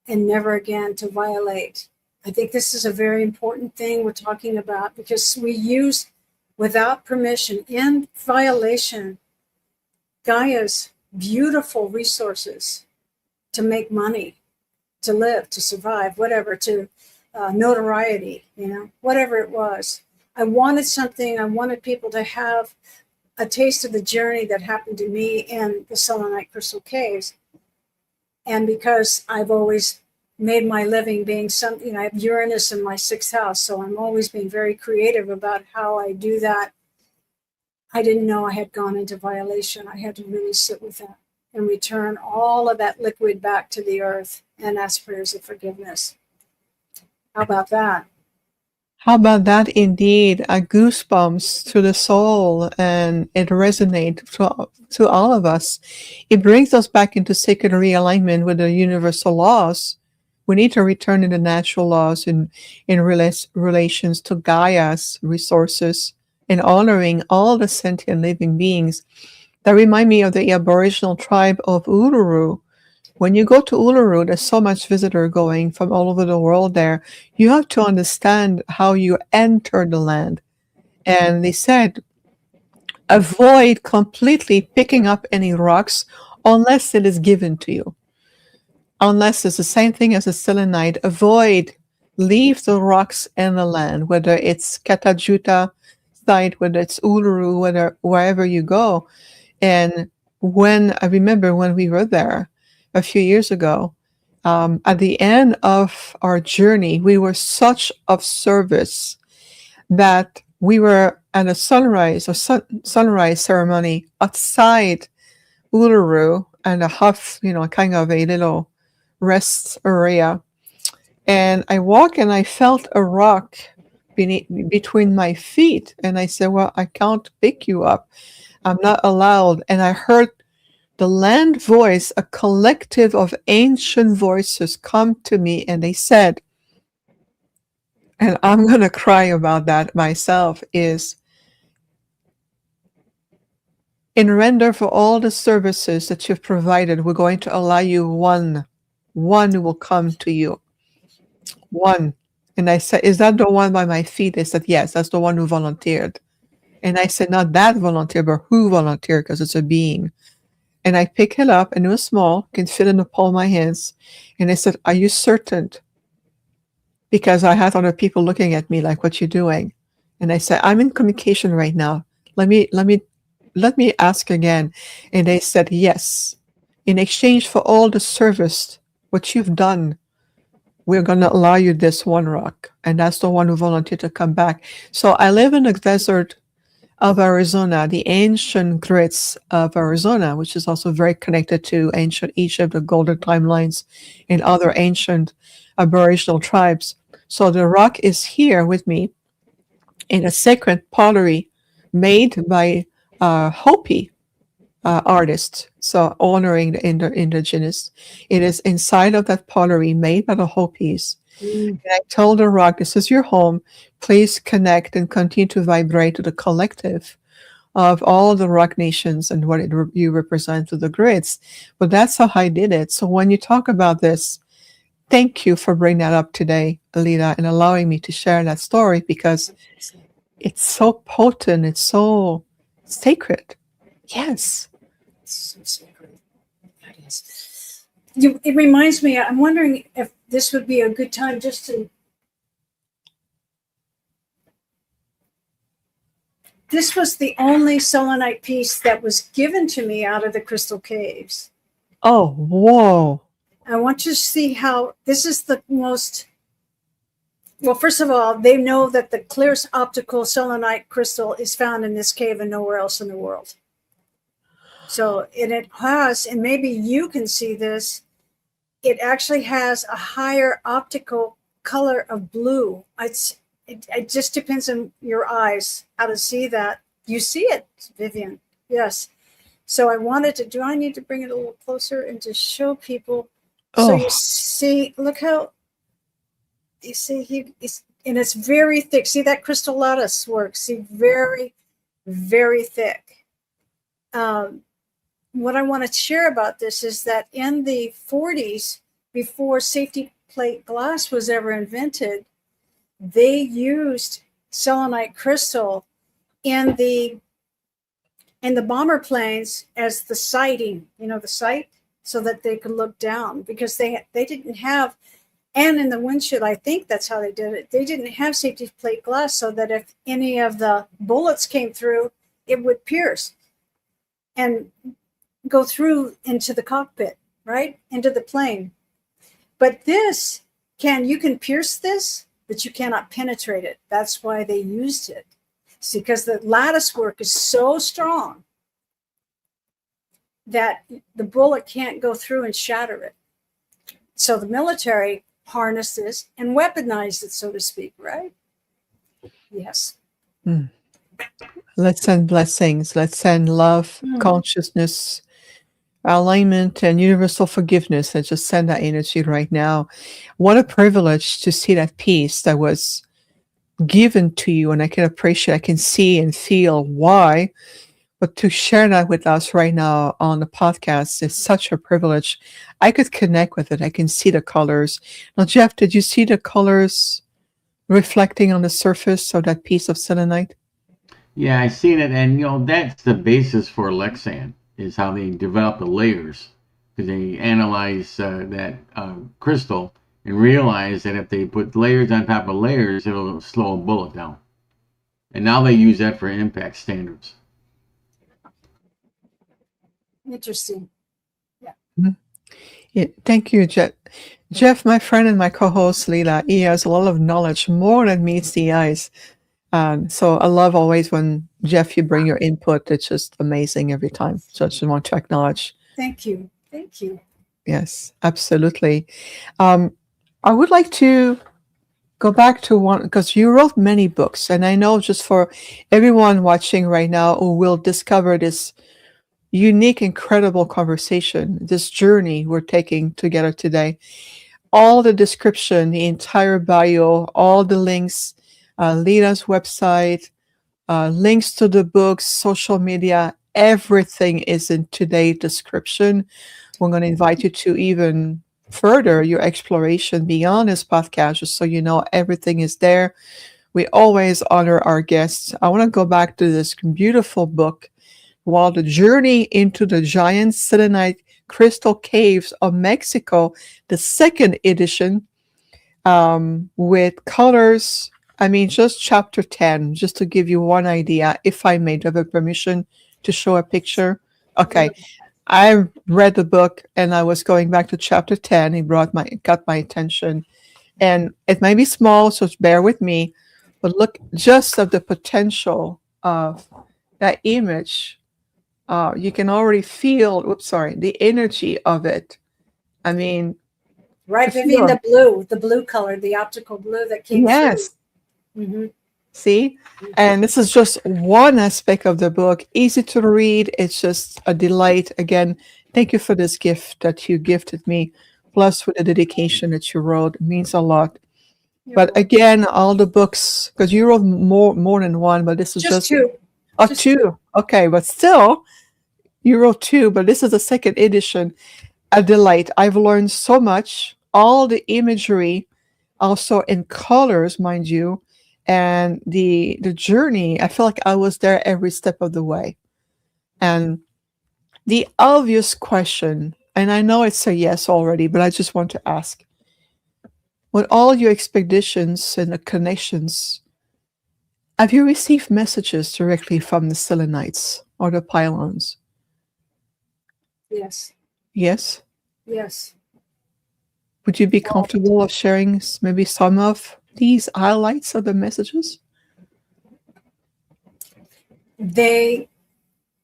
and never again to violate. I think this is a very important thing we're talking about, because we use, without permission, in violation, Gaia's beautiful resources to make money, to live, to survive, whatever, to notoriety, whatever it was. I wanted something. I wanted people to have a taste of the journey that happened to me in the selenite crystal caves. And because I've always made my living being something, I have Uranus in my 6th house, so I'm always being very creative about how I do that. I didn't know I had gone into violation. I had to really sit with that and return all of that liquid back to the earth and ask prayers of forgiveness. How about that?
How about that indeed? A goosebumps to the soul, and it resonates to all of us. It brings us back into sacred realignment with the universal laws. We need to return to the natural laws in relations to Gaia's resources and honoring all the sentient living beings. That remind me of the Aboriginal tribe of Uluru. When you go to Uluru, there's so much visitor going from all over the world there. You have to understand how you enter the land. And they said, avoid completely picking up any rocks unless it is given to you. Unless it's the same thing as a selenite, leave the rocks in the land, whether it's Katajuta site, whether it's Uluru, wherever you go. And I remember when we were there a few years ago, at the end of our journey, we were such of service that we were at a sunrise ceremony outside Uluru and a kind of a little rest area. And I walked and I felt a rock between my feet. And I said, well, I can't pick you up. I'm not allowed. And I heard the land voice, a collective of ancient voices come to me, and they said, and I'm going to cry about that myself, is in render for all the services that you've provided, we're going to allow you one who will come to you. One. And I said, is that the one by my feet? They said, yes, that's the one who volunteered. And I said, not that volunteer, but who volunteered, because it's a being. And I pick it up, and it was small, can fit in the palm of my hands. And I said, are you certain? Because I had other people looking at me like, what you doing? And I said, I'm in communication right now. Let me ask again. And they said, yes. In exchange for all the service, what you've done, we're going to allow you this one rock. And that's the one who volunteered to come back. So I live in the desert of Arizona, the ancient grits of Arizona, which is also very connected to ancient Egypt, the golden timelines, and other ancient Aboriginal tribes. So the rock is here with me in a sacred pottery made by Hopi artists, so honoring the indigenous. It is inside of that pottery made by the Hopis. And I told the rock, this is your home. Please connect and continue to vibrate to the collective of all the rock nations and what you represent to the grids. But that's how I did it. So when you talk about this, thank you for bringing that up today, Leela, and allowing me to share that story because it's so potent. It's so sacred. Yes.
It's so sacred. That is. It reminds me, I'm wondering if this would be a good time just to. This was the only selenite piece that was given to me out of the crystal caves.
Oh, whoa.
I want you to see how this is the most. Well, first of all, they know that the clearest optical selenite crystal is found in this cave and nowhere else in the world. So, and it has, and maybe you can see this, it actually has a higher optical color of blue. It just depends on your eyes how to see that. You see it, Viviane. Yes. So I wanted to, do I need to bring it a little closer and to show people? So you see, look how, you see, and it's very thick. See that crystal lattice work? See, very, very thick. What I want to share about this is that in the 40s, before safety plate glass was ever invented, they used selenite crystal in the bomber planes as the sighting, the sight, so that they could look down, because they didn't have, and in the windshield, I think that's how they did it. They didn't have safety plate glass, so that if any of the bullets came through, it would pierce and go through into the cockpit, right? Into the plane. But this you can pierce this, but you cannot penetrate it. That's why they used it. See, because the lattice work is so strong that the bullet can't go through and shatter it. So the military harnessed this and weaponized it, so to speak, right? Yes.
Let's send blessings. Let's send love, consciousness, alignment, and universal forgiveness. Let's just send that energy right now. What a privilege to see that piece that was given to you, and I can appreciate, I can see and feel why. But to share that with us right now on the podcast is such a privilege. I could connect with it. I can see the colors. Now, Jeff, did you see the colors reflecting on the surface of that piece of selenite?
Yeah, I seen it, and that's the basis for Lexan, is how they develop the layers, because they analyze that crystal and realize that if they put layers on top of layers, it'll slow a bullet down. And now they use that for impact standards.
Interesting. Yeah.
Yeah, thank you, Jeff. Jeff, my friend and my co-host, Leela, he has a lot of knowledge, more than meets the eyes. So I love always when, Jeff, you bring your input. It's just amazing every time. So I just want to acknowledge.
Thank you. Thank you.
Yes, absolutely. I would like to go back to one, because you wrote many books, and I know just for everyone watching right now who will discover this unique, incredible conversation, this journey we're taking together today, all the description, the entire bio, all the links, Leela's website, links to the books, social media, everything is in today's description. We're going to invite you to even further your exploration beyond this podcast, just so you know everything is there. We always honor our guests. I want to go back to this beautiful book, while the journey into the giant selenite crystal caves of Mexico, the second edition, with colors. I mean, just chapter 10, just to give you one idea, if I may, do I have permission to show a picture? Okay. I read the book and I was going back to chapter 10. It got my attention. And it may be small, so bear with me. But look just at the potential of that image. You can already feel, the energy of it. I mean,
right, Viviane, the blue color, the optical blue that came
yes.
through. Mm-hmm.
See? And this is just one aspect of the book. Easy to read. It's just a delight. Again, thank you for this gift that you gifted me. Plus, with the dedication that you wrote, it means a lot. But again, all the books, because you wrote more than one, but this is just
two.
Oh, two. Okay, but still, you wrote two, but this is the second edition. A delight. I've learned so much. all the imagery, also in colors, mind you, and the journey. I feel like I was there every step of the way. And the obvious question, and I know it's a yes already, but I just want to ask, with all your expeditions and the connections, have you received messages directly from the selenites or the pylons?
Yes.
Yes.
Yes.
Would you be
All the
comfortable of sharing maybe some of these highlights of the messages?
They,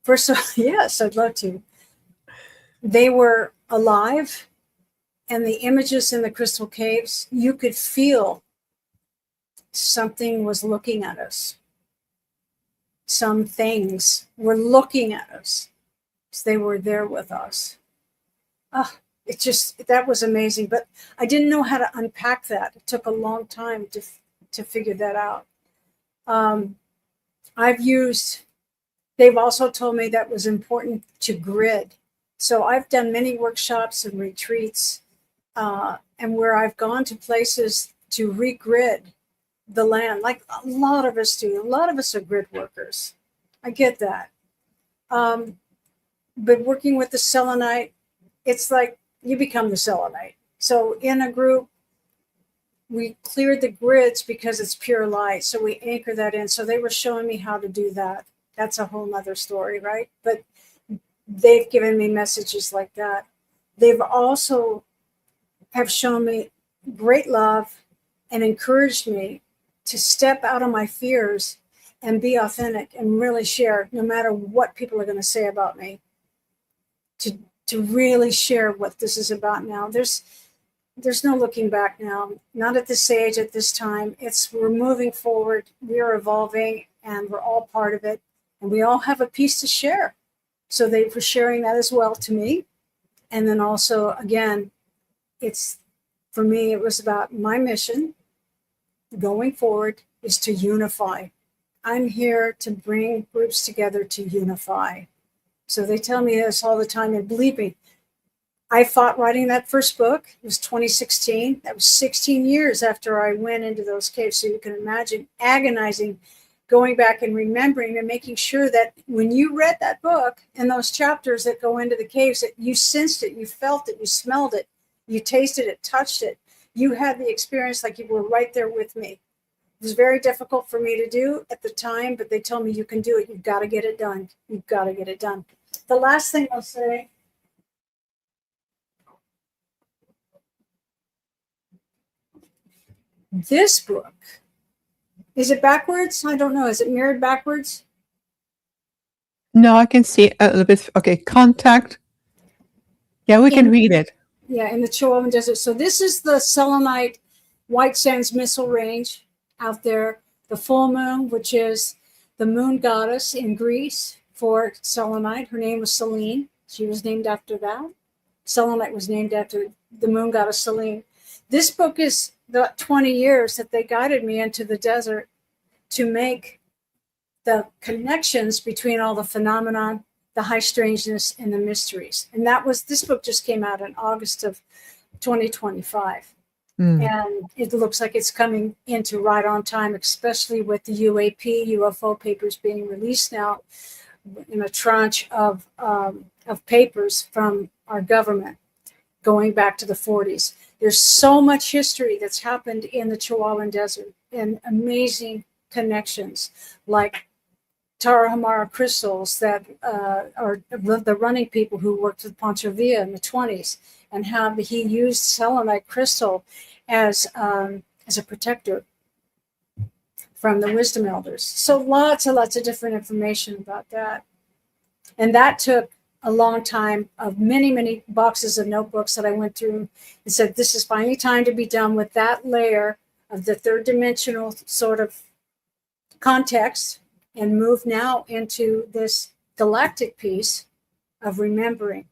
first of all, yes, I'd love to. They were alive, and the images in the crystal caves, you could feel something was looking at us. Some things were looking at us. They were there with us. Ah, it just, that was amazing. But I didn't know how to unpack that. It took a long time to figure that out. I've used, they've also told me that was important to grid. So I've done many workshops and retreats, and where I've gone to places to regrid the land, like a lot of us do. A lot of us are grid workers. I get that. But working with the selenite, it's like you become the selenite. So in a group, we cleared the grids because it's pure light. So we anchor that in. So they were showing me how to do that. That's a whole nother story, right? But they've given me messages like that. They've also have shown me great love and encouraged me to step out of my fears and be authentic and really share, no matter what people are going to say about me, to really share what this is about now. There's no looking back now, not at this age, at this time. We're moving forward, we are evolving, and we're all part of it, and we all have a piece to share. So they were sharing that as well to me. And then also, again, for me, it was about my mission going forward is to unify. I'm here to bring groups together to unify. So they tell me this all the time, and believe me, I fought writing that first book. It was 2016. That was 16 years after I went into those caves. So you can imagine agonizing, going back and remembering and making sure that when you read that book and those chapters that go into the caves, that you sensed it, you felt it, you smelled it, you tasted it, touched it. You had the experience like you were right there with me. It was very difficult for me to do at the time, but they told me you can do it. You've got to get it done. You've got to get it done. The last thing I'll say, this book, is it backwards? I don't know. Is it mirrored backwards?
No, I can see a little bit. Okay, contact. Yeah, we can read it.
Yeah, in the Chihuahua Desert. So this is the selenite White Sands Missile Range out there. The full moon, which is the moon goddess in Greece for selenite. Her name was Selene. She was named after that. Selenite was named after the moon goddess Selene. This book is the 20 years that they guided me into the desert to make the connections between all the phenomenon, the high strangeness, and the mysteries. And this book just came out in August of 2025. And it looks like it's coming into right on time, especially with the UFO papers being released now in a tranche of papers from our government going back to the 40s. There's so much history that's happened in the Chihuahuan Desert and amazing connections like Tarahumara crystals that are the running people who worked with Pancho Villa in the 20s, and how he used selenite crystal as a protector from the wisdom elders. So lots and lots of different information about that. And that took a long time of many, many boxes of notebooks that I went through and said, this is finally time to be done with that layer of the third dimensional sort of context and move now into this galactic piece of remembering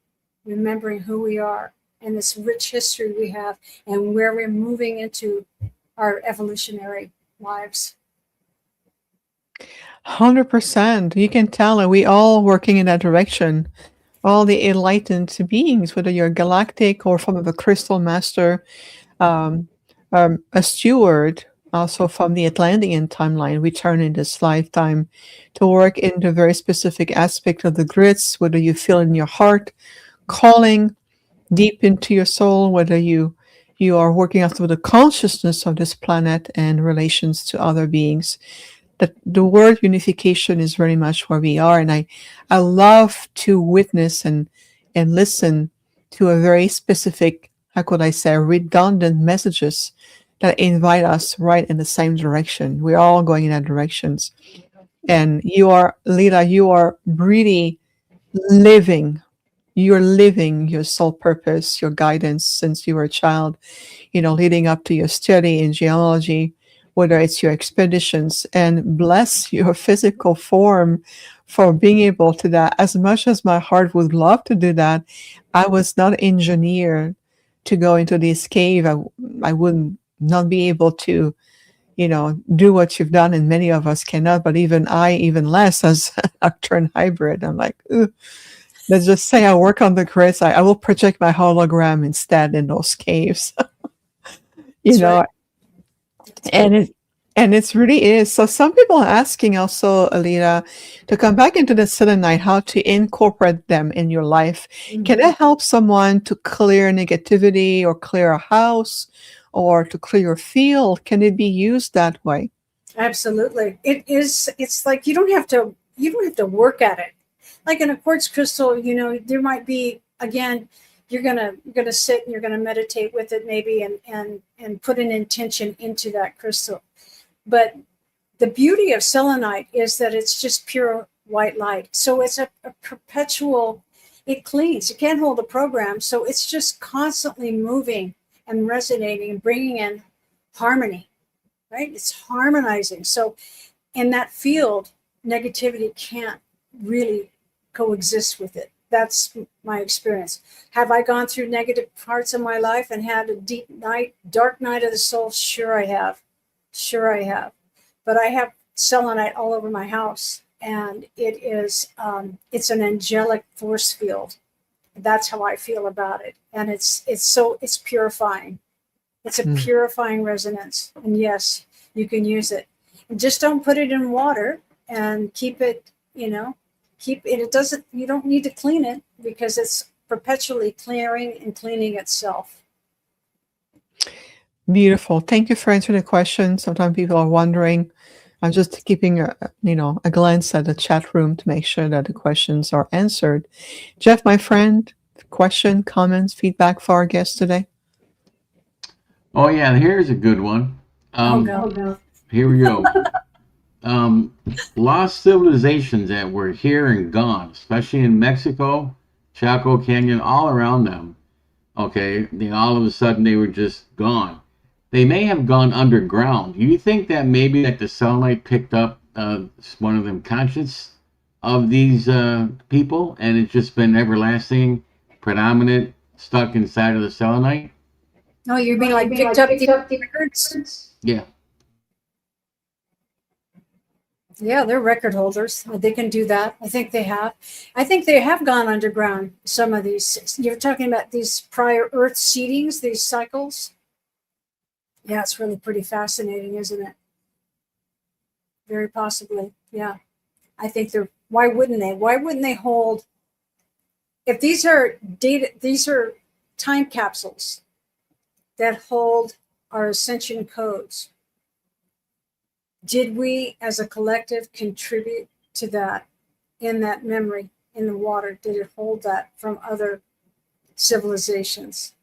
who we are and this rich history we have and where we're moving into our evolutionary lives.
100%. You can tell, and we all working in that direction. all the enlightened beings, whether you're galactic or from the crystal master, um, a steward, also from the Atlantean timeline, return in this lifetime to work in the very specific aspect of the grids, whether you feel in your heart, calling deep into your soul, whether you are working out through the consciousness of this planet and relations to other beings. The word unification is very much where we are, and I love to witness and listen to a very specific, how could I say, redundant messages that invite us right in the same direction. We're all going in that directions, and you are, Leela, you are really living. You're living your soul purpose, your guidance since you were a child, leading up to your study in geology, whether it's your expeditions, and bless your physical form for being able to that. As much as my heart would love to do that, I was not engineered to go into this cave. I would not be able to, do what you've done, and many of us cannot, but even less as an Arcturian hybrid. I'm like, ugh. Let's just say I work on the grids. I will project my hologram instead in those caves.
That's right.
and it really is. So some people are asking also, Alita, to come back into the selenite, how to incorporate them in your life. Can it help someone to clear negativity or clear a house or to clear a field? Can it be used that way?
Absolutely. It is. It's like you don't have to work at it. Like in a quartz crystal, there might be, again, you're gonna sit and you're gonna meditate with it maybe and put an intention into that crystal. But the beauty of selenite is that it's just pure white light. So it's a perpetual, it cleans. It can't hold a program. So it's just constantly moving and resonating and bringing in harmony, right? It's harmonizing. So in that field, negativity can't really coexist with it. That's my experience. Have I gone through negative parts of my life and had a deep night, dark night of the soul? Sure I have. But I have selenite all over my house, and it is it's an angelic force field. That's how I feel about it. And it's purifying. It's a purifying resonance. And yes, you can use it. And just don't put it in water and keep it, it doesn't, you don't need to clean it because it's perpetually clearing and cleaning itself.
Beautiful. Thank you for answering the question. Sometimes people are wondering. I'm just keeping a glance at the chat room to make sure that the questions are answered. Jeff, my friend, question, comments, feedback for our guest today?
Oh yeah, here's a good one.
No.
Here we go. Lost civilizations that were here and gone, especially in Mexico, Chaco Canyon, all around them. Okay, all of a sudden they were just gone. They may have gone underground. Do you think that maybe that the selenite picked up one of them conscious of these people, and it's just been everlasting, predominant, stuck inside of the selenite?
No, you mean like picked up the records?
Yeah.
Yeah, they're record holders. They can do that. I think they have. I think they have gone underground. Some of these. You're talking about these prior Earth seedings, these cycles. Yeah, it's really pretty fascinating, isn't it? Very possibly. Yeah. I think they're. Why wouldn't they? Why wouldn't they hold? If these are data, these are time capsules that hold our ascension codes. Did we, as a collective, contribute to that in that memory in the water? Did it hold that from other civilizations?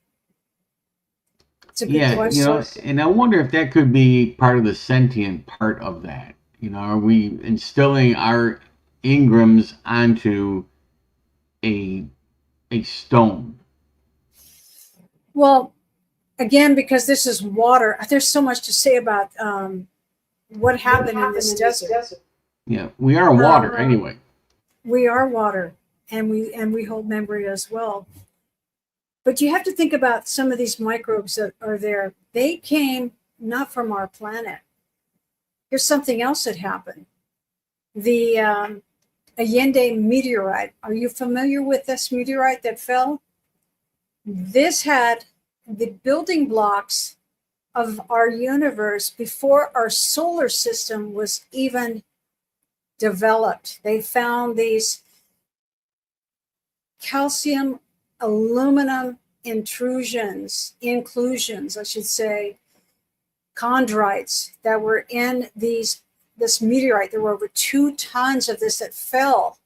It's a good question.
And I wonder if that could be part of the sentient part of that. Are we instilling our Ingrams onto a stone?
Well, again, because this is water, there's so much to say about what happened in this desert.
Yeah, we are water anyway.
We are water, and we hold memory as well. But you have to think about some of these microbes that are there. They came not from our planet. Here's something else that happened. The Allende meteorite. Are you familiar with this meteorite that fell? This had the building blocks of our universe before our solar system was even developed. They found these calcium aluminum inclusions, I should say, chondrites that were in this meteorite. There were over 2 tons of this that fell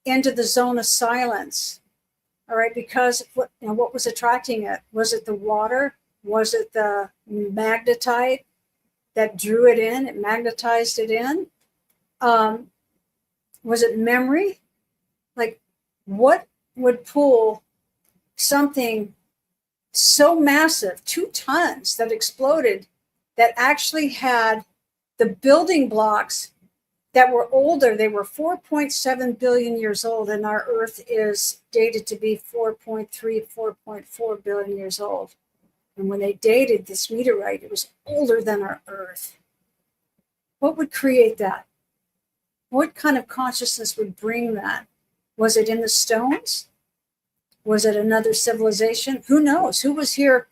into the zone of silence. All right, because what was attracting it? Was it the water? Was it the magnetite that drew it in? It magnetized it in. Was it memory? Like, what would pull something so massive, 2 tons that exploded, that actually had the building blocks that were older? They were 4.7 billion years old, and our Earth is dated to be 4.3, 4.4 billion years old. And when they dated this meteorite, it was older than our Earth. What would create that? What kind of consciousness would bring that? Was it in the stones? Was it another civilization? Who knows? Who was here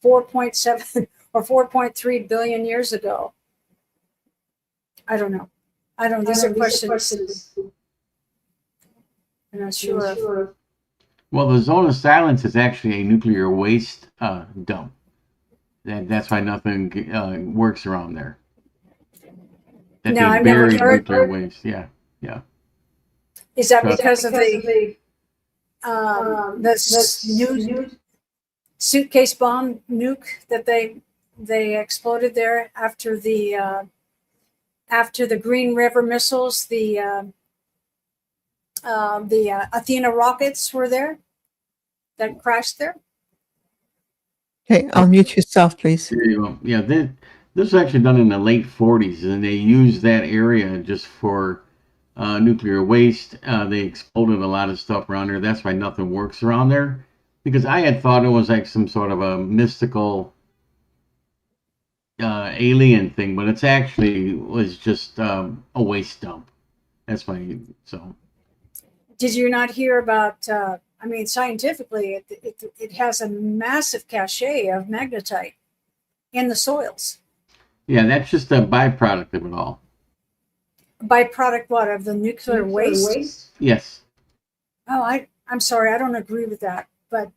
4.7 or 4.3 billion years ago? I don't know. These are questions. I'm not sure.
Well, the zone of silence is actually a nuclear waste dump. That's why nothing works around there. That
No,
they
I've never
bury
heard.
nuclear waste. Yeah.
Is that
Trust-
because of the new suitcase bomb nuke that they exploded there after the Green River missiles? The Athena rockets were there that crashed there.
Okay, unmute yourself, please.
There you go. Yeah, this was actually done in the late 40s, and they used that area just for nuclear waste. They exploded a lot of stuff around there. That's why nothing works around there. Because I had thought it was like some sort of a mystical alien thing, but it's actually was just a waste dump. That's why. So.
Did you not hear about? Scientifically, it has a massive cache of magnetite in the soils.
Yeah, that's just a byproduct of it all.
Byproduct what, of the nuclear waste?
Yes.
Oh, I'm sorry, I don't agree with that. But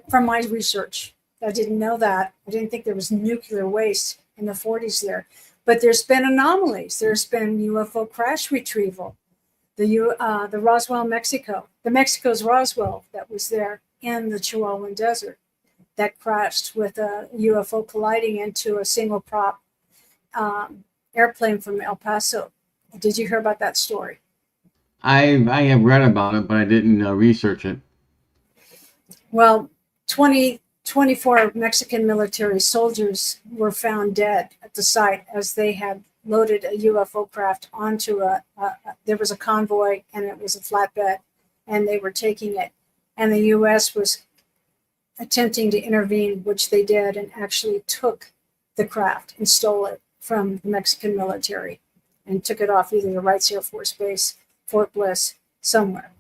from my research, I didn't know that. I didn't think there was nuclear waste in the 40s there. But there's been anomalies. There's been UFO crash retrieval. The Roswell, Mexico. The Mexico's Roswell that was there in the Chihuahuan Desert that crashed with a UFO colliding into a single prop airplane from El Paso. Did you hear about that story?
I have read about it, but I didn't research it.
Well, 24 Mexican military soldiers were found dead at the site as they had loaded a UFO craft onto there was a convoy, and it was a flatbed, and they were taking it. And the U.S. was attempting to intervene, which they did, and actually took the craft and stole it from the Mexican military and took it off either the Wrights Air Force Base, Fort Bliss, somewhere.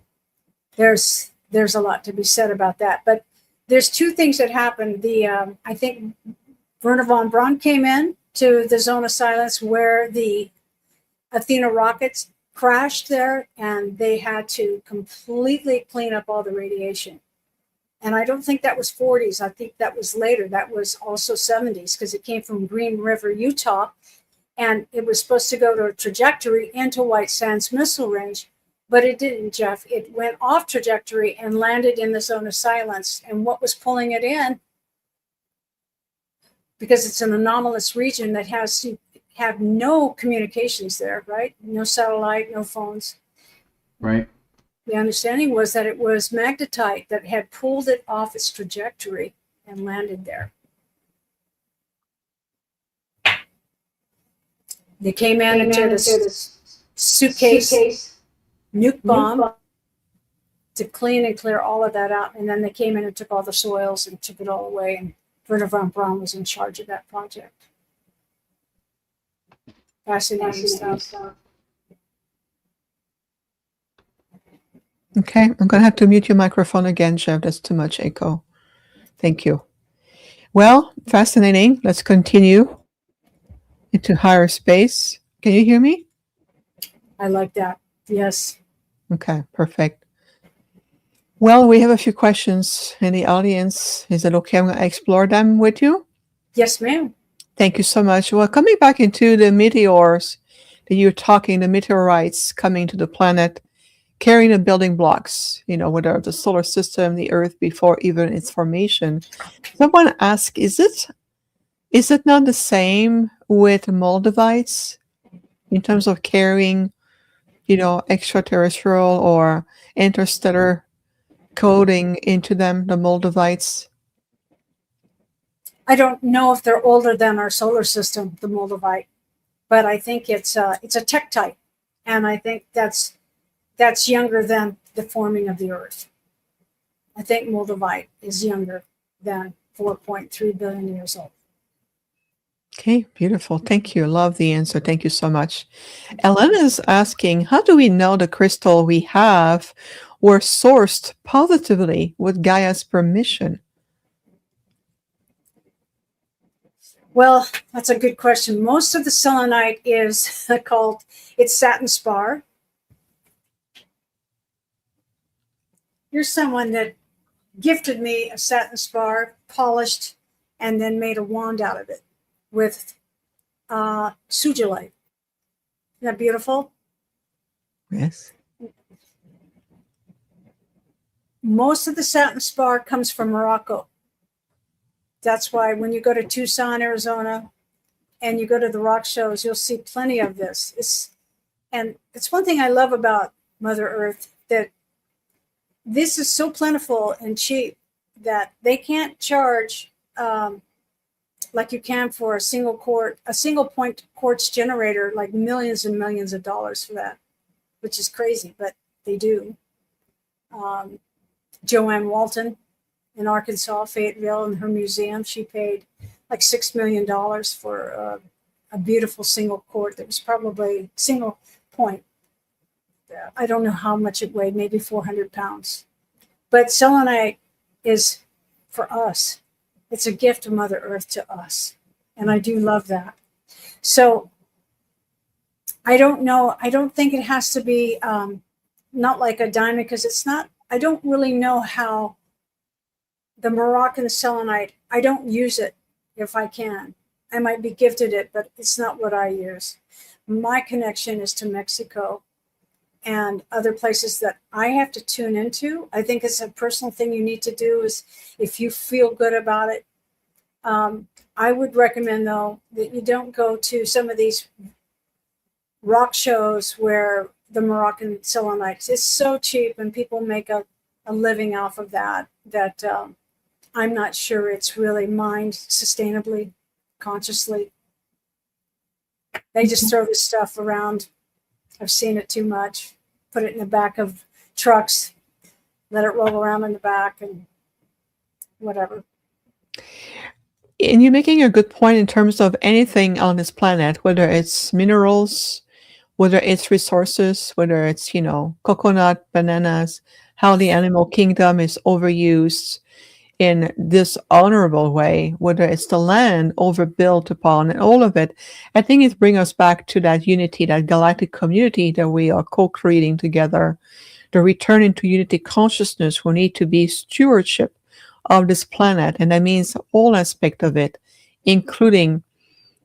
There's a lot to be said about that. But there's 2 things that happened. I think Werner von Braun came in to the zone of silence where the Athena rockets crashed there, and they had to completely clean up all the radiation. And I don't think that was 40s. I think that was later. That was also 70s, because it came from Green River, Utah, and it was supposed to go to a trajectory into White Sands Missile Range, but it didn't, Jeff. It went off trajectory and landed in the zone of silence. And what was pulling it in? Because it's an anomalous region that have no communications there, right? No satellite, no phones.
Right.
The understanding was that it was magnetite that had pulled it off its trajectory and landed there. They came in and did a suitcase nuke bomb to clean and clear all of that out. And then they came in and took all the soils and took it all away. And Werner von Braun was in charge of that project. Fascinating stuff.
Okay, I'm going to have to mute your microphone again, Jeff. That's too much echo. Thank you. Well, fascinating. Let's continue into higher space. Can you hear me?
I like that. Yes.
Okay, perfect. Well, we have a few questions in the audience. Is it okay? I'm going to explore them with you.
Yes, ma'am.
Thank you so much. Well, coming back into the meteors that you're talking, the meteorites coming to the planet, carrying the building blocks, whether the solar system, the Earth before even its formation. Someone asked, is it not the same with Moldavites in terms of carrying, extraterrestrial or interstellar coding into them, the Moldavites?
I don't know if they're older than our solar system, the Moldavite, but I think it's a tektite, and I think that's younger than the forming of the Earth. I think Moldavite is younger than 4.3 billion years old.
Okay, beautiful. Thank you. Love the answer. Thank you so much. Ellen is asking, how do we know the crystal we have were sourced positively with Gaia's permission?
Well, that's a good question. Most of the selenite is it's satin spar. Here's someone that gifted me a satin spar, polished, and then made a wand out of it with sugilite. Isn't that beautiful?
Yes.
Most of the satin spar comes from Morocco. That's why when you go to Tucson, Arizona, and you go to the rock shows, you'll see plenty of this. It's one thing I love about Mother Earth, that this is so plentiful and cheap that they can't charge like you can for a single point quartz generator, like millions and millions of dollars for that, which is crazy, but they do. Joanne Walton in Arkansas, Fayetteville, in her museum, she paid like $6 million for a beautiful single quartz that was probably single point. I don't know how much it weighed, maybe 400 pounds. But selenite is for us. It's a gift of Mother Earth to us. And I do love that. So I don't know. I don't think it has to be not like a diamond, because it's not. I don't really know how the Moroccan selenite, I don't use it if I can. I might be gifted it, but it's not what I use. My connection is to Mexico and other places that I have to tune into. I think it's a personal thing you need to do, is if you feel good about it. I would recommend, though, that you don't go to some of these rock shows where the Moroccan selenite is so cheap and people make a living off of that I'm not sure it's really mined sustainably, consciously. They just throw this stuff around. I've seen it too much. Put it in the back of trucks, let it roll around in the back, and whatever.
And you're making a good point in terms of anything on this planet, whether it's minerals, whether it's resources, whether it's, coconut, bananas, how the animal kingdom is overused in this honorable way, whether it's the land overbuilt upon, and all of it. I think it brings us back to that unity, that galactic community that we are co-creating together, the return into unity consciousness. We need to be stewardship of this planet, and that means all aspect of it, including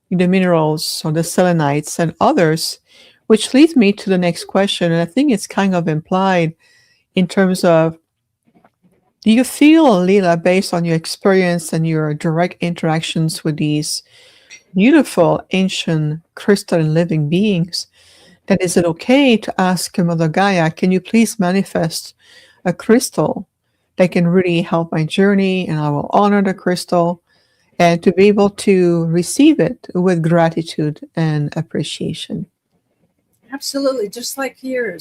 the minerals or the selenites and others, which leads me to the next question. And I think it's kind of implied in terms of, do you feel, Leela, based on your experience and your direct interactions with these beautiful ancient crystalline living beings, that is it okay to ask Mother Gaia, can you please manifest a crystal that can really help my journey, and I will honor the crystal, and to be able to receive it with gratitude and appreciation?
Absolutely, just like your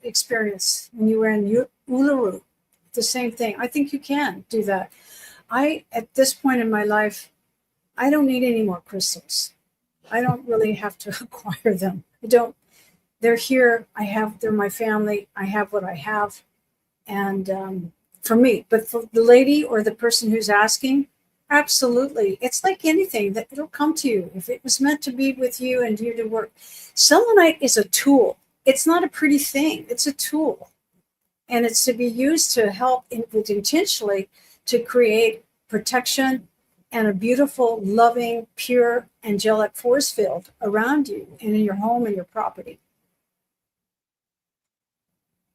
experience when you were in Uluru, the same thing. I think you can do that. At this point in my life, I don't need any more crystals. I don't really have to acquire them. I don't. they're here. They're my family. I have what I have. And for me, but for the lady or the person who's asking, absolutely. It's like anything that it'll come to you. If it was meant to be with you and you to work, selenite is a tool. It's not a pretty thing. It's a tool. And it's to be used to help intentionally to create protection and a beautiful, loving, pure, angelic force field around you and in your home and your property.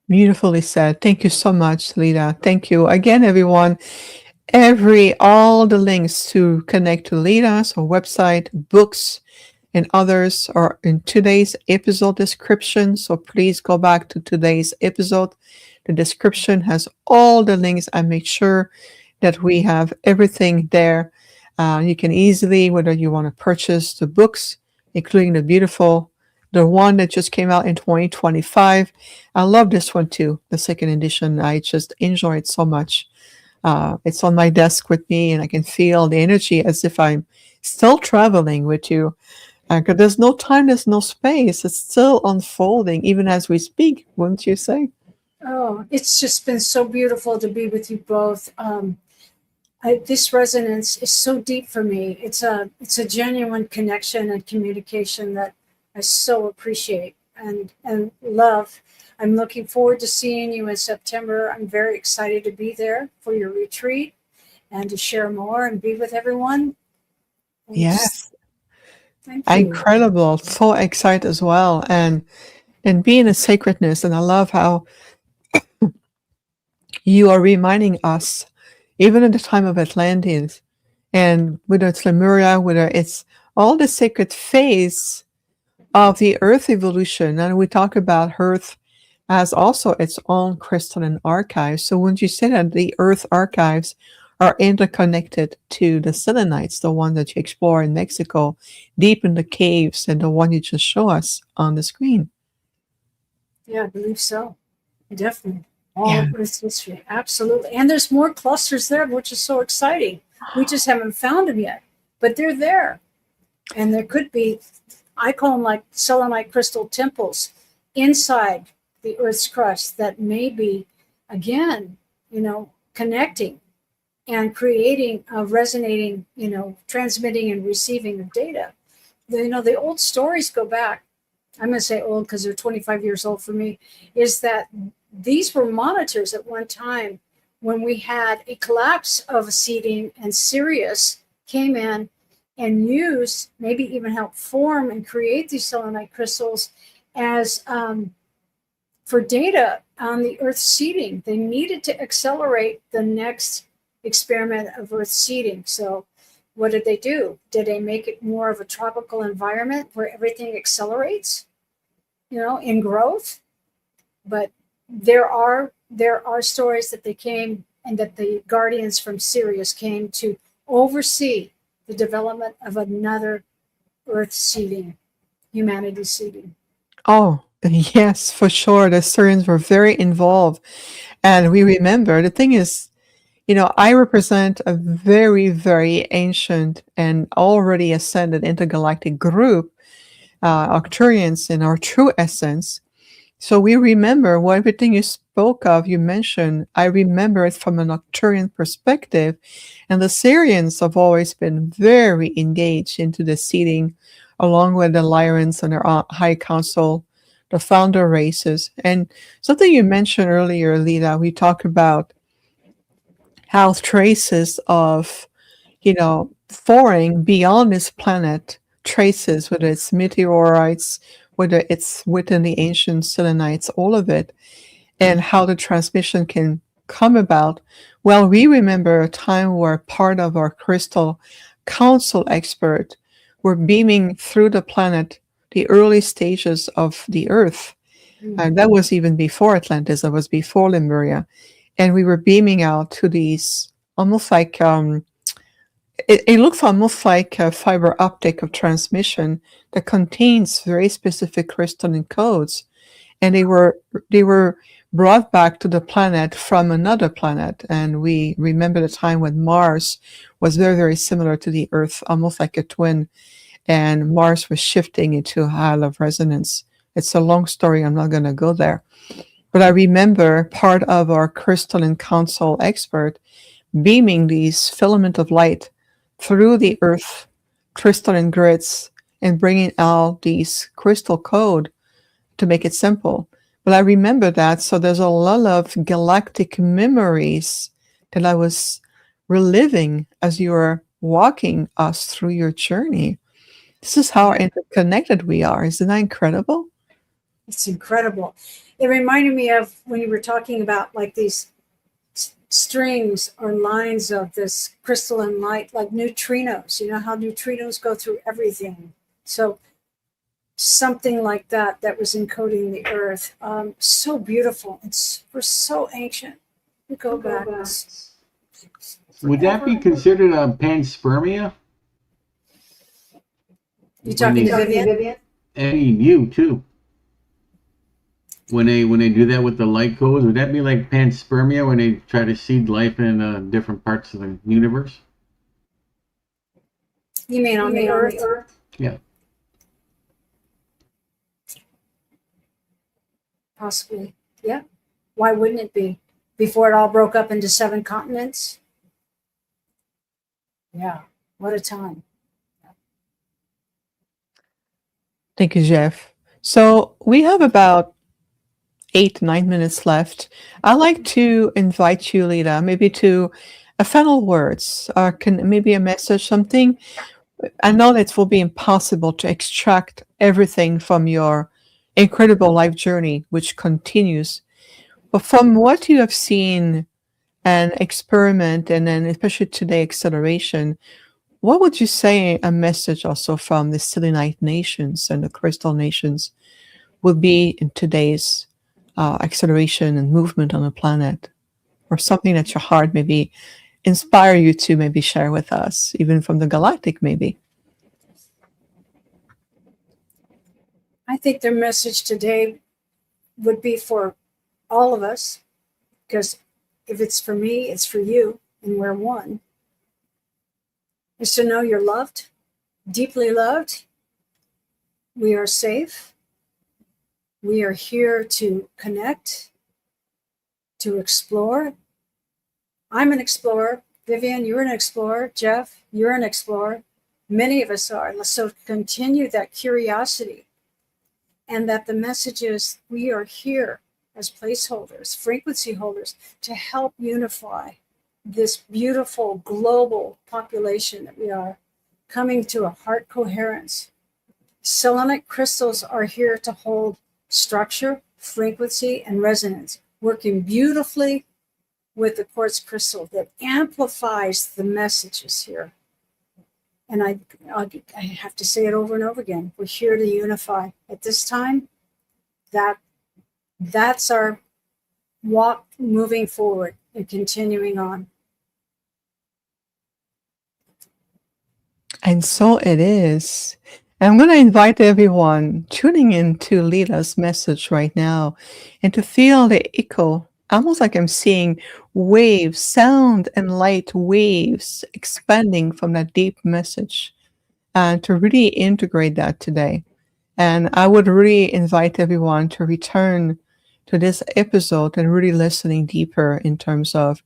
Beautifully said. Thank you so much, Leela. Thank you again, everyone. All the links to connect to Leela's or website, books, and others are in today's episode description. So please go back to today's episode. The description has all the links. I make sure that we have everything there. You can easily, whether you want to purchase the books, including the one that just came out in 2025. I love this one too, the second edition. I just enjoy it so much. It's on my desk with me, and I can feel the energy as if I'm still traveling with you. Because there's no time, there's no space. It's still unfolding, even as we speak, wouldn't you say?
Oh, it's just been so beautiful to be with you both. This resonance is so deep for me. It's a genuine connection and communication that I so appreciate and love. I'm looking forward to seeing you in September. I'm very excited to be there for your retreat and to share more and be with everyone.
Yes.
Thank you.
Incredible. So excited as well. And being a sacredness. And I love how you are reminding us, even at the time of Atlantis, and whether it's Lemuria, whether it's all the sacred phase of the Earth evolution. And we talk about Earth as also its own crystalline archive. So wouldn't you say that the Earth archives are interconnected to the selenites, the one that you explore in Mexico, deep in the caves, and the one you just show us on the screen?
Yeah, I believe so. Definitely. All of Earth's history. Absolutely. And there's more clusters there, which is so exciting. We just haven't found them yet, but they're there. And there could be, I call them like selenite crystal temples inside the Earth's crust that may be, again, connecting and creating, resonating, transmitting and receiving of data. The old stories go back. I'm going to say old because they're 25 years old for me, is that these were monitors at one time when we had a collapse of a seeding and Sirius came in and used, maybe even helped form and create these selenite crystals as for data on the Earth seeding. They needed to accelerate the next experiment of Earth seeding. So what did they do? Did they make it more of a tropical environment where everything accelerates, in growth? But there are stories that they came and that the guardians from Sirius came to oversee the development of another Earth seeding, humanity seeding.
Oh, yes, for sure. The Syrians were very involved. And we remember, the thing is, I represent a very, very ancient and already ascended intergalactic group, Arcturians in our true essence. So we remember everything you spoke of, you mentioned, I remember it from an Arcturian perspective. And the Syrians have always been very engaged into the seeding, along with the Lyrans and their High Council, the founder races. And something you mentioned earlier, Leela, we talked about how traces of, foreign beyond this planet, traces, whether it's meteorites, whether it's within the ancient selenites, all of it, and how the transmission can come about. Well, we remember a time where part of our crystal council expert were beaming through the planet, the early stages of the Earth. And that was even before Atlantis, that was before Lemuria. And we were beaming out to these almost like, it looks almost like a fiber optic of transmission that contains very specific crystalline codes. And they were brought back to the planet from another planet. And we remember the time when Mars was very, very similar to the Earth, almost like a twin. And Mars was shifting into a high level resonance It's a long story. I'm not going to go there. But I remember part of our crystalline console expert beaming these filament of light through the earth crystalline grids and bringing out these crystal code to make it simple. But I remember that. So there's a lot of galactic memories that I was reliving as you were walking us through your journey. This is how interconnected we are. Isn't that incredible?
It's incredible. It reminded me of when you were talking about like these strings or lines of this crystalline light, like neutrinos. You know how neutrinos go through everything. So something like that was encoding the earth. So beautiful. We're so ancient. We go back.
Would that be considered a panspermia?
You talking to Viviane?
And you too. When they do that with the light codes, would that be like panspermia when they try to seed life in different parts of the universe?
You mean on the earth?
Yeah.
Possibly. Yeah. Why wouldn't it be? Before it all broke up into 7 continents? Yeah. What a time.
Thank you, Jeff. So we have about 8-9 minutes left. I'd like to invite you, Leela, maybe to a final words or maybe a message, something. I know that it will be impossible to extract everything from your incredible life journey, which continues. But from what you have seen and experiment, and then especially today, acceleration, what would you say a message also from the selenite nations and the crystal nations would be in today's acceleration and movement on the planet, or something that your heart maybe inspire you to maybe share with us, even from the galactic maybe?
I think their message today would be for all of us, because if it's for me, it's for you, and we're one, is to know you're loved, deeply loved. We are safe. We are here to connect, to explore. I'm an explorer. Viviane, you're an explorer. Jeff, you're an explorer. Many of us are. So continue that curiosity. And that the message is we are here as placeholders, frequency holders, to help unify this beautiful global population that we are, coming to a heart coherence. Selenite crystals are here to hold structure, frequency, and resonance, working beautifully with the quartz crystal that amplifies the messages here. And I have to say it over and over again. We're here to unify. At this time, that's our walk moving forward and continuing on.
And so it is. And I'm going to invite everyone tuning in to Leela's message right now and to feel the echo, almost like I'm seeing waves, sound and light waves expanding from that deep message, and to really integrate that today. And I would really invite everyone to return to this episode and really listening deeper in terms of,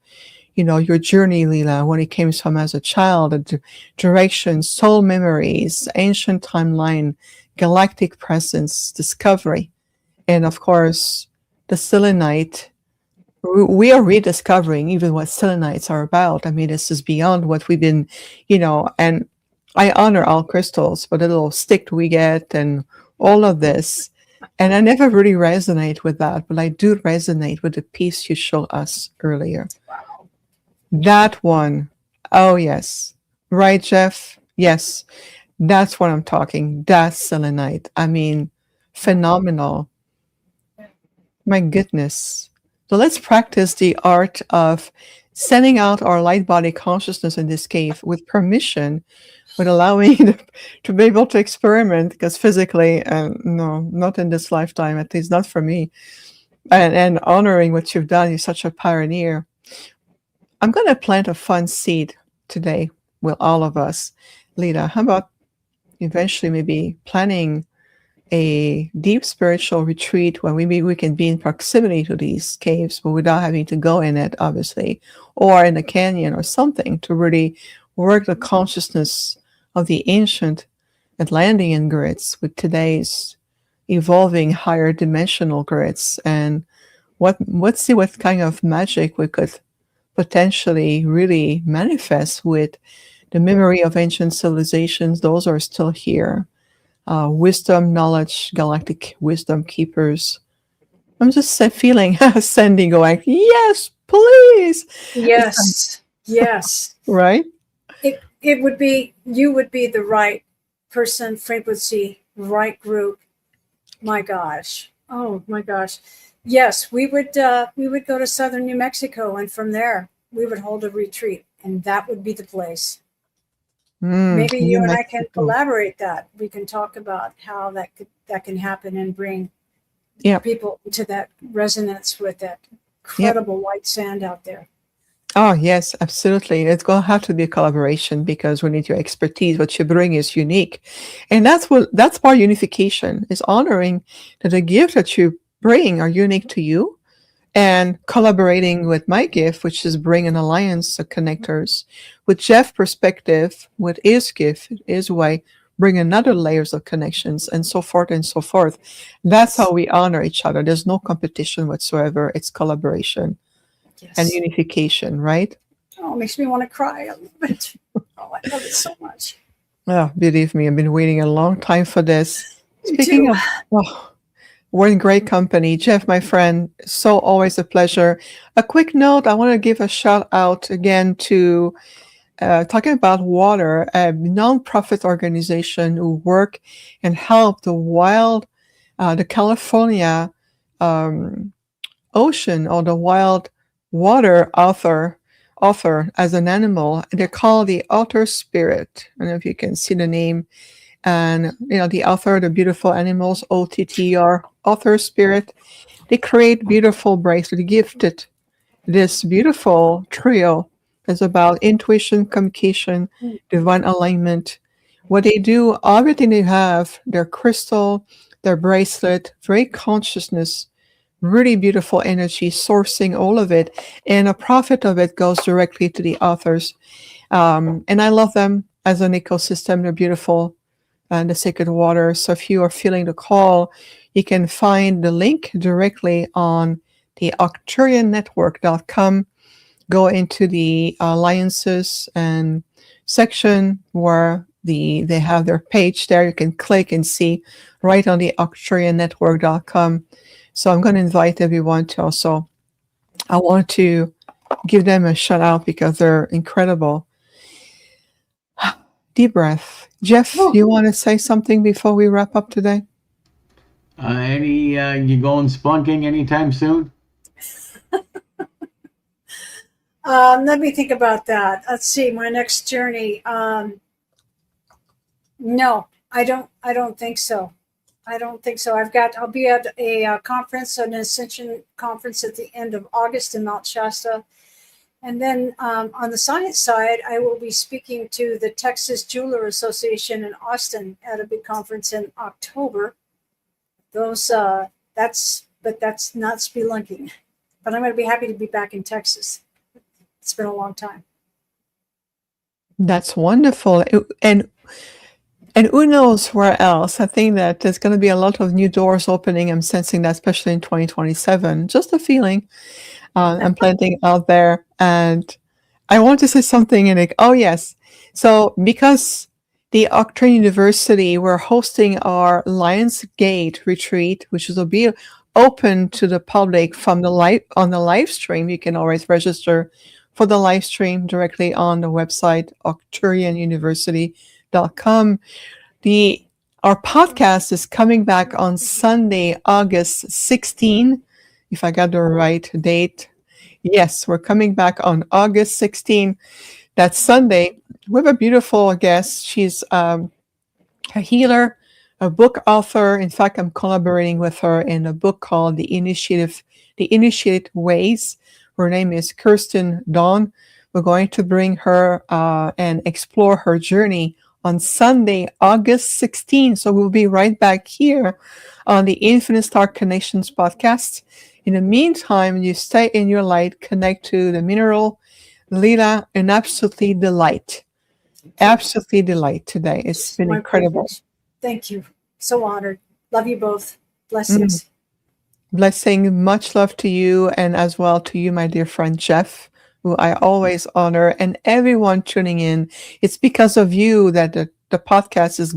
your journey, Leela, when it came from as a child, the direction, soul memories, ancient timeline, galactic presence, discovery, and of course, the selenite. We are rediscovering even what selenites are about. I mean, this is beyond what we've been, and I honor all crystals, but the little stick we get and all of this. And I never really resonate with that, but I do resonate with the piece you showed us earlier. That one. Oh, yes. Right, Jeff? Yes. That's what I'm talking. That's selenite. I mean, phenomenal. My goodness. So let's practice the art of sending out our light body consciousness in this cave with permission, with allowing to be able to experiment, because physically, no, not in this lifetime, at least not for me. And honoring what you've done. You're such a pioneer. I'm going to plant a fun seed today with all of us. Leela, how about eventually maybe planning a deep spiritual retreat where we can be in proximity to these caves, but without having to go in it, obviously, or in a canyon or something to really work the consciousness of the ancient Atlantean grids with today's evolving higher dimensional grids, and let's see what kind of magic we could potentially really manifest with the memory of ancient civilizations. Those are still here. Wisdom, knowledge, galactic wisdom keepers. I'm just feeling ascending, going, yes, please.
Yes, yes.
Right?
It would be, you would be the right person, frequency, right group. My gosh. Oh my gosh. Yes, we would go to southern New Mexico, and from there we would hold a retreat, and that would be the place. Maybe
New
you and I can
Mexico.
collaborate that. We can talk about how that can happen and bring people to that resonance with that incredible white sand out there.
Oh, yes, absolutely. It's going to have to be a collaboration because we need your expertise. What you bring is unique. And that's part unification, is honoring that the gifts that you bring are unique to you, and collaborating with my gift, which is bring an alliance of connectors, with Jeff's perspective, with his gift, his way, bring another layers of connections, and so forth and so forth. That's how we honor each other. There's no competition whatsoever. It's collaboration.
Yes.
And unification, right?
Oh, it makes me want to cry a little bit. Oh, I love it so much.
Oh, believe me, I've been waiting a long time for this.
Me
Speaking
too.
of, we're in great company. Jeff, my friend, so always a pleasure. A quick note, I want to give a shout out again to talking about water, a nonprofit organization who work and help the California ocean, or the wild water author as an animal. They're called the Otter Spirit. I don't know if you can see the name. And the author, the beautiful animals, OTTR, Author Spirit. They create beautiful bracelets, gifted this beautiful trio. Is about intuition, communication, divine alignment. What they do, everything they have, their crystal, their bracelet, very consciousness, really beautiful energy, sourcing all of it, and a profit of it goes directly to the authors. And I love them as an ecosystem. They're beautiful, and the sacred water. So if you are feeling the call, you can find the link directly on the Arcturiannetwork.com. Go into the alliances and section where they have their page there. You can click and see right on the Arcturiannetwork.com. So I'm going to invite everyone to also, I want to give them a shout out because they're incredible. Deep breath. Jeff, you want to say something before we wrap up today?
You going spunking anytime soon?
Let me think about that. Let's see, my next journey. No, I don't think so. I don't think so. I'll be at a conference, an Ascension conference at the end of August in Mount Shasta. And then on the science side, I will be speaking to the Texas Jeweler Association in Austin at a big conference in October. That's not spelunking, but I'm going to be happy to be back in Texas. It's been a long time.
That's wonderful. And who knows where else? I think that there's going to be a lot of new doors opening. I'm sensing that, especially in 2027. Just a feeling. I'm planting out there. And I want to say something and oh, yes. So because the Arcturian University, we're hosting our Lionsgate retreat, which will be open to the public from on the live stream. You can always register for the live stream directly on the website, Arcturianuniversity.com. Our podcast is coming back on Sunday, August 16, if I got the right date. Yes, we're coming back on August 16. That's Sunday. We have a beautiful guest. She's a healer, a book author. In fact, I'm collaborating with her in a book called The Initiated Ways. Her name is Kirsten Dawn. We're going to bring her and explore her journey on Sunday, August 16th. So we'll be right back here on the Infinite Star Connections podcast. In the meantime, you stay in your light, connect to the mineral. Leela, an absolutely delight. Absolutely delight today. It's been
My
incredible.
privilege. Thank you. So honored. Love you both. Blessings.
Blessing, much love to you, and as well to you, my dear friend Jeff, who I always honor, and everyone tuning in. It's because of you that the podcast is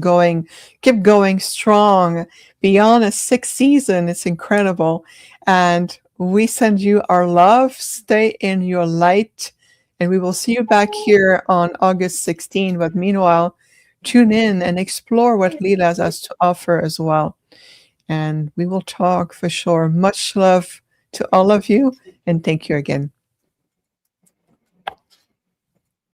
keep going strong beyond a sixth season. It's incredible. And we send you our love. Stay in your light. And we will see you back here on August 16th. But meanwhile, tune in and explore what Leela has to offer as well. And we will talk for sure. Much love to all of you. And thank you again.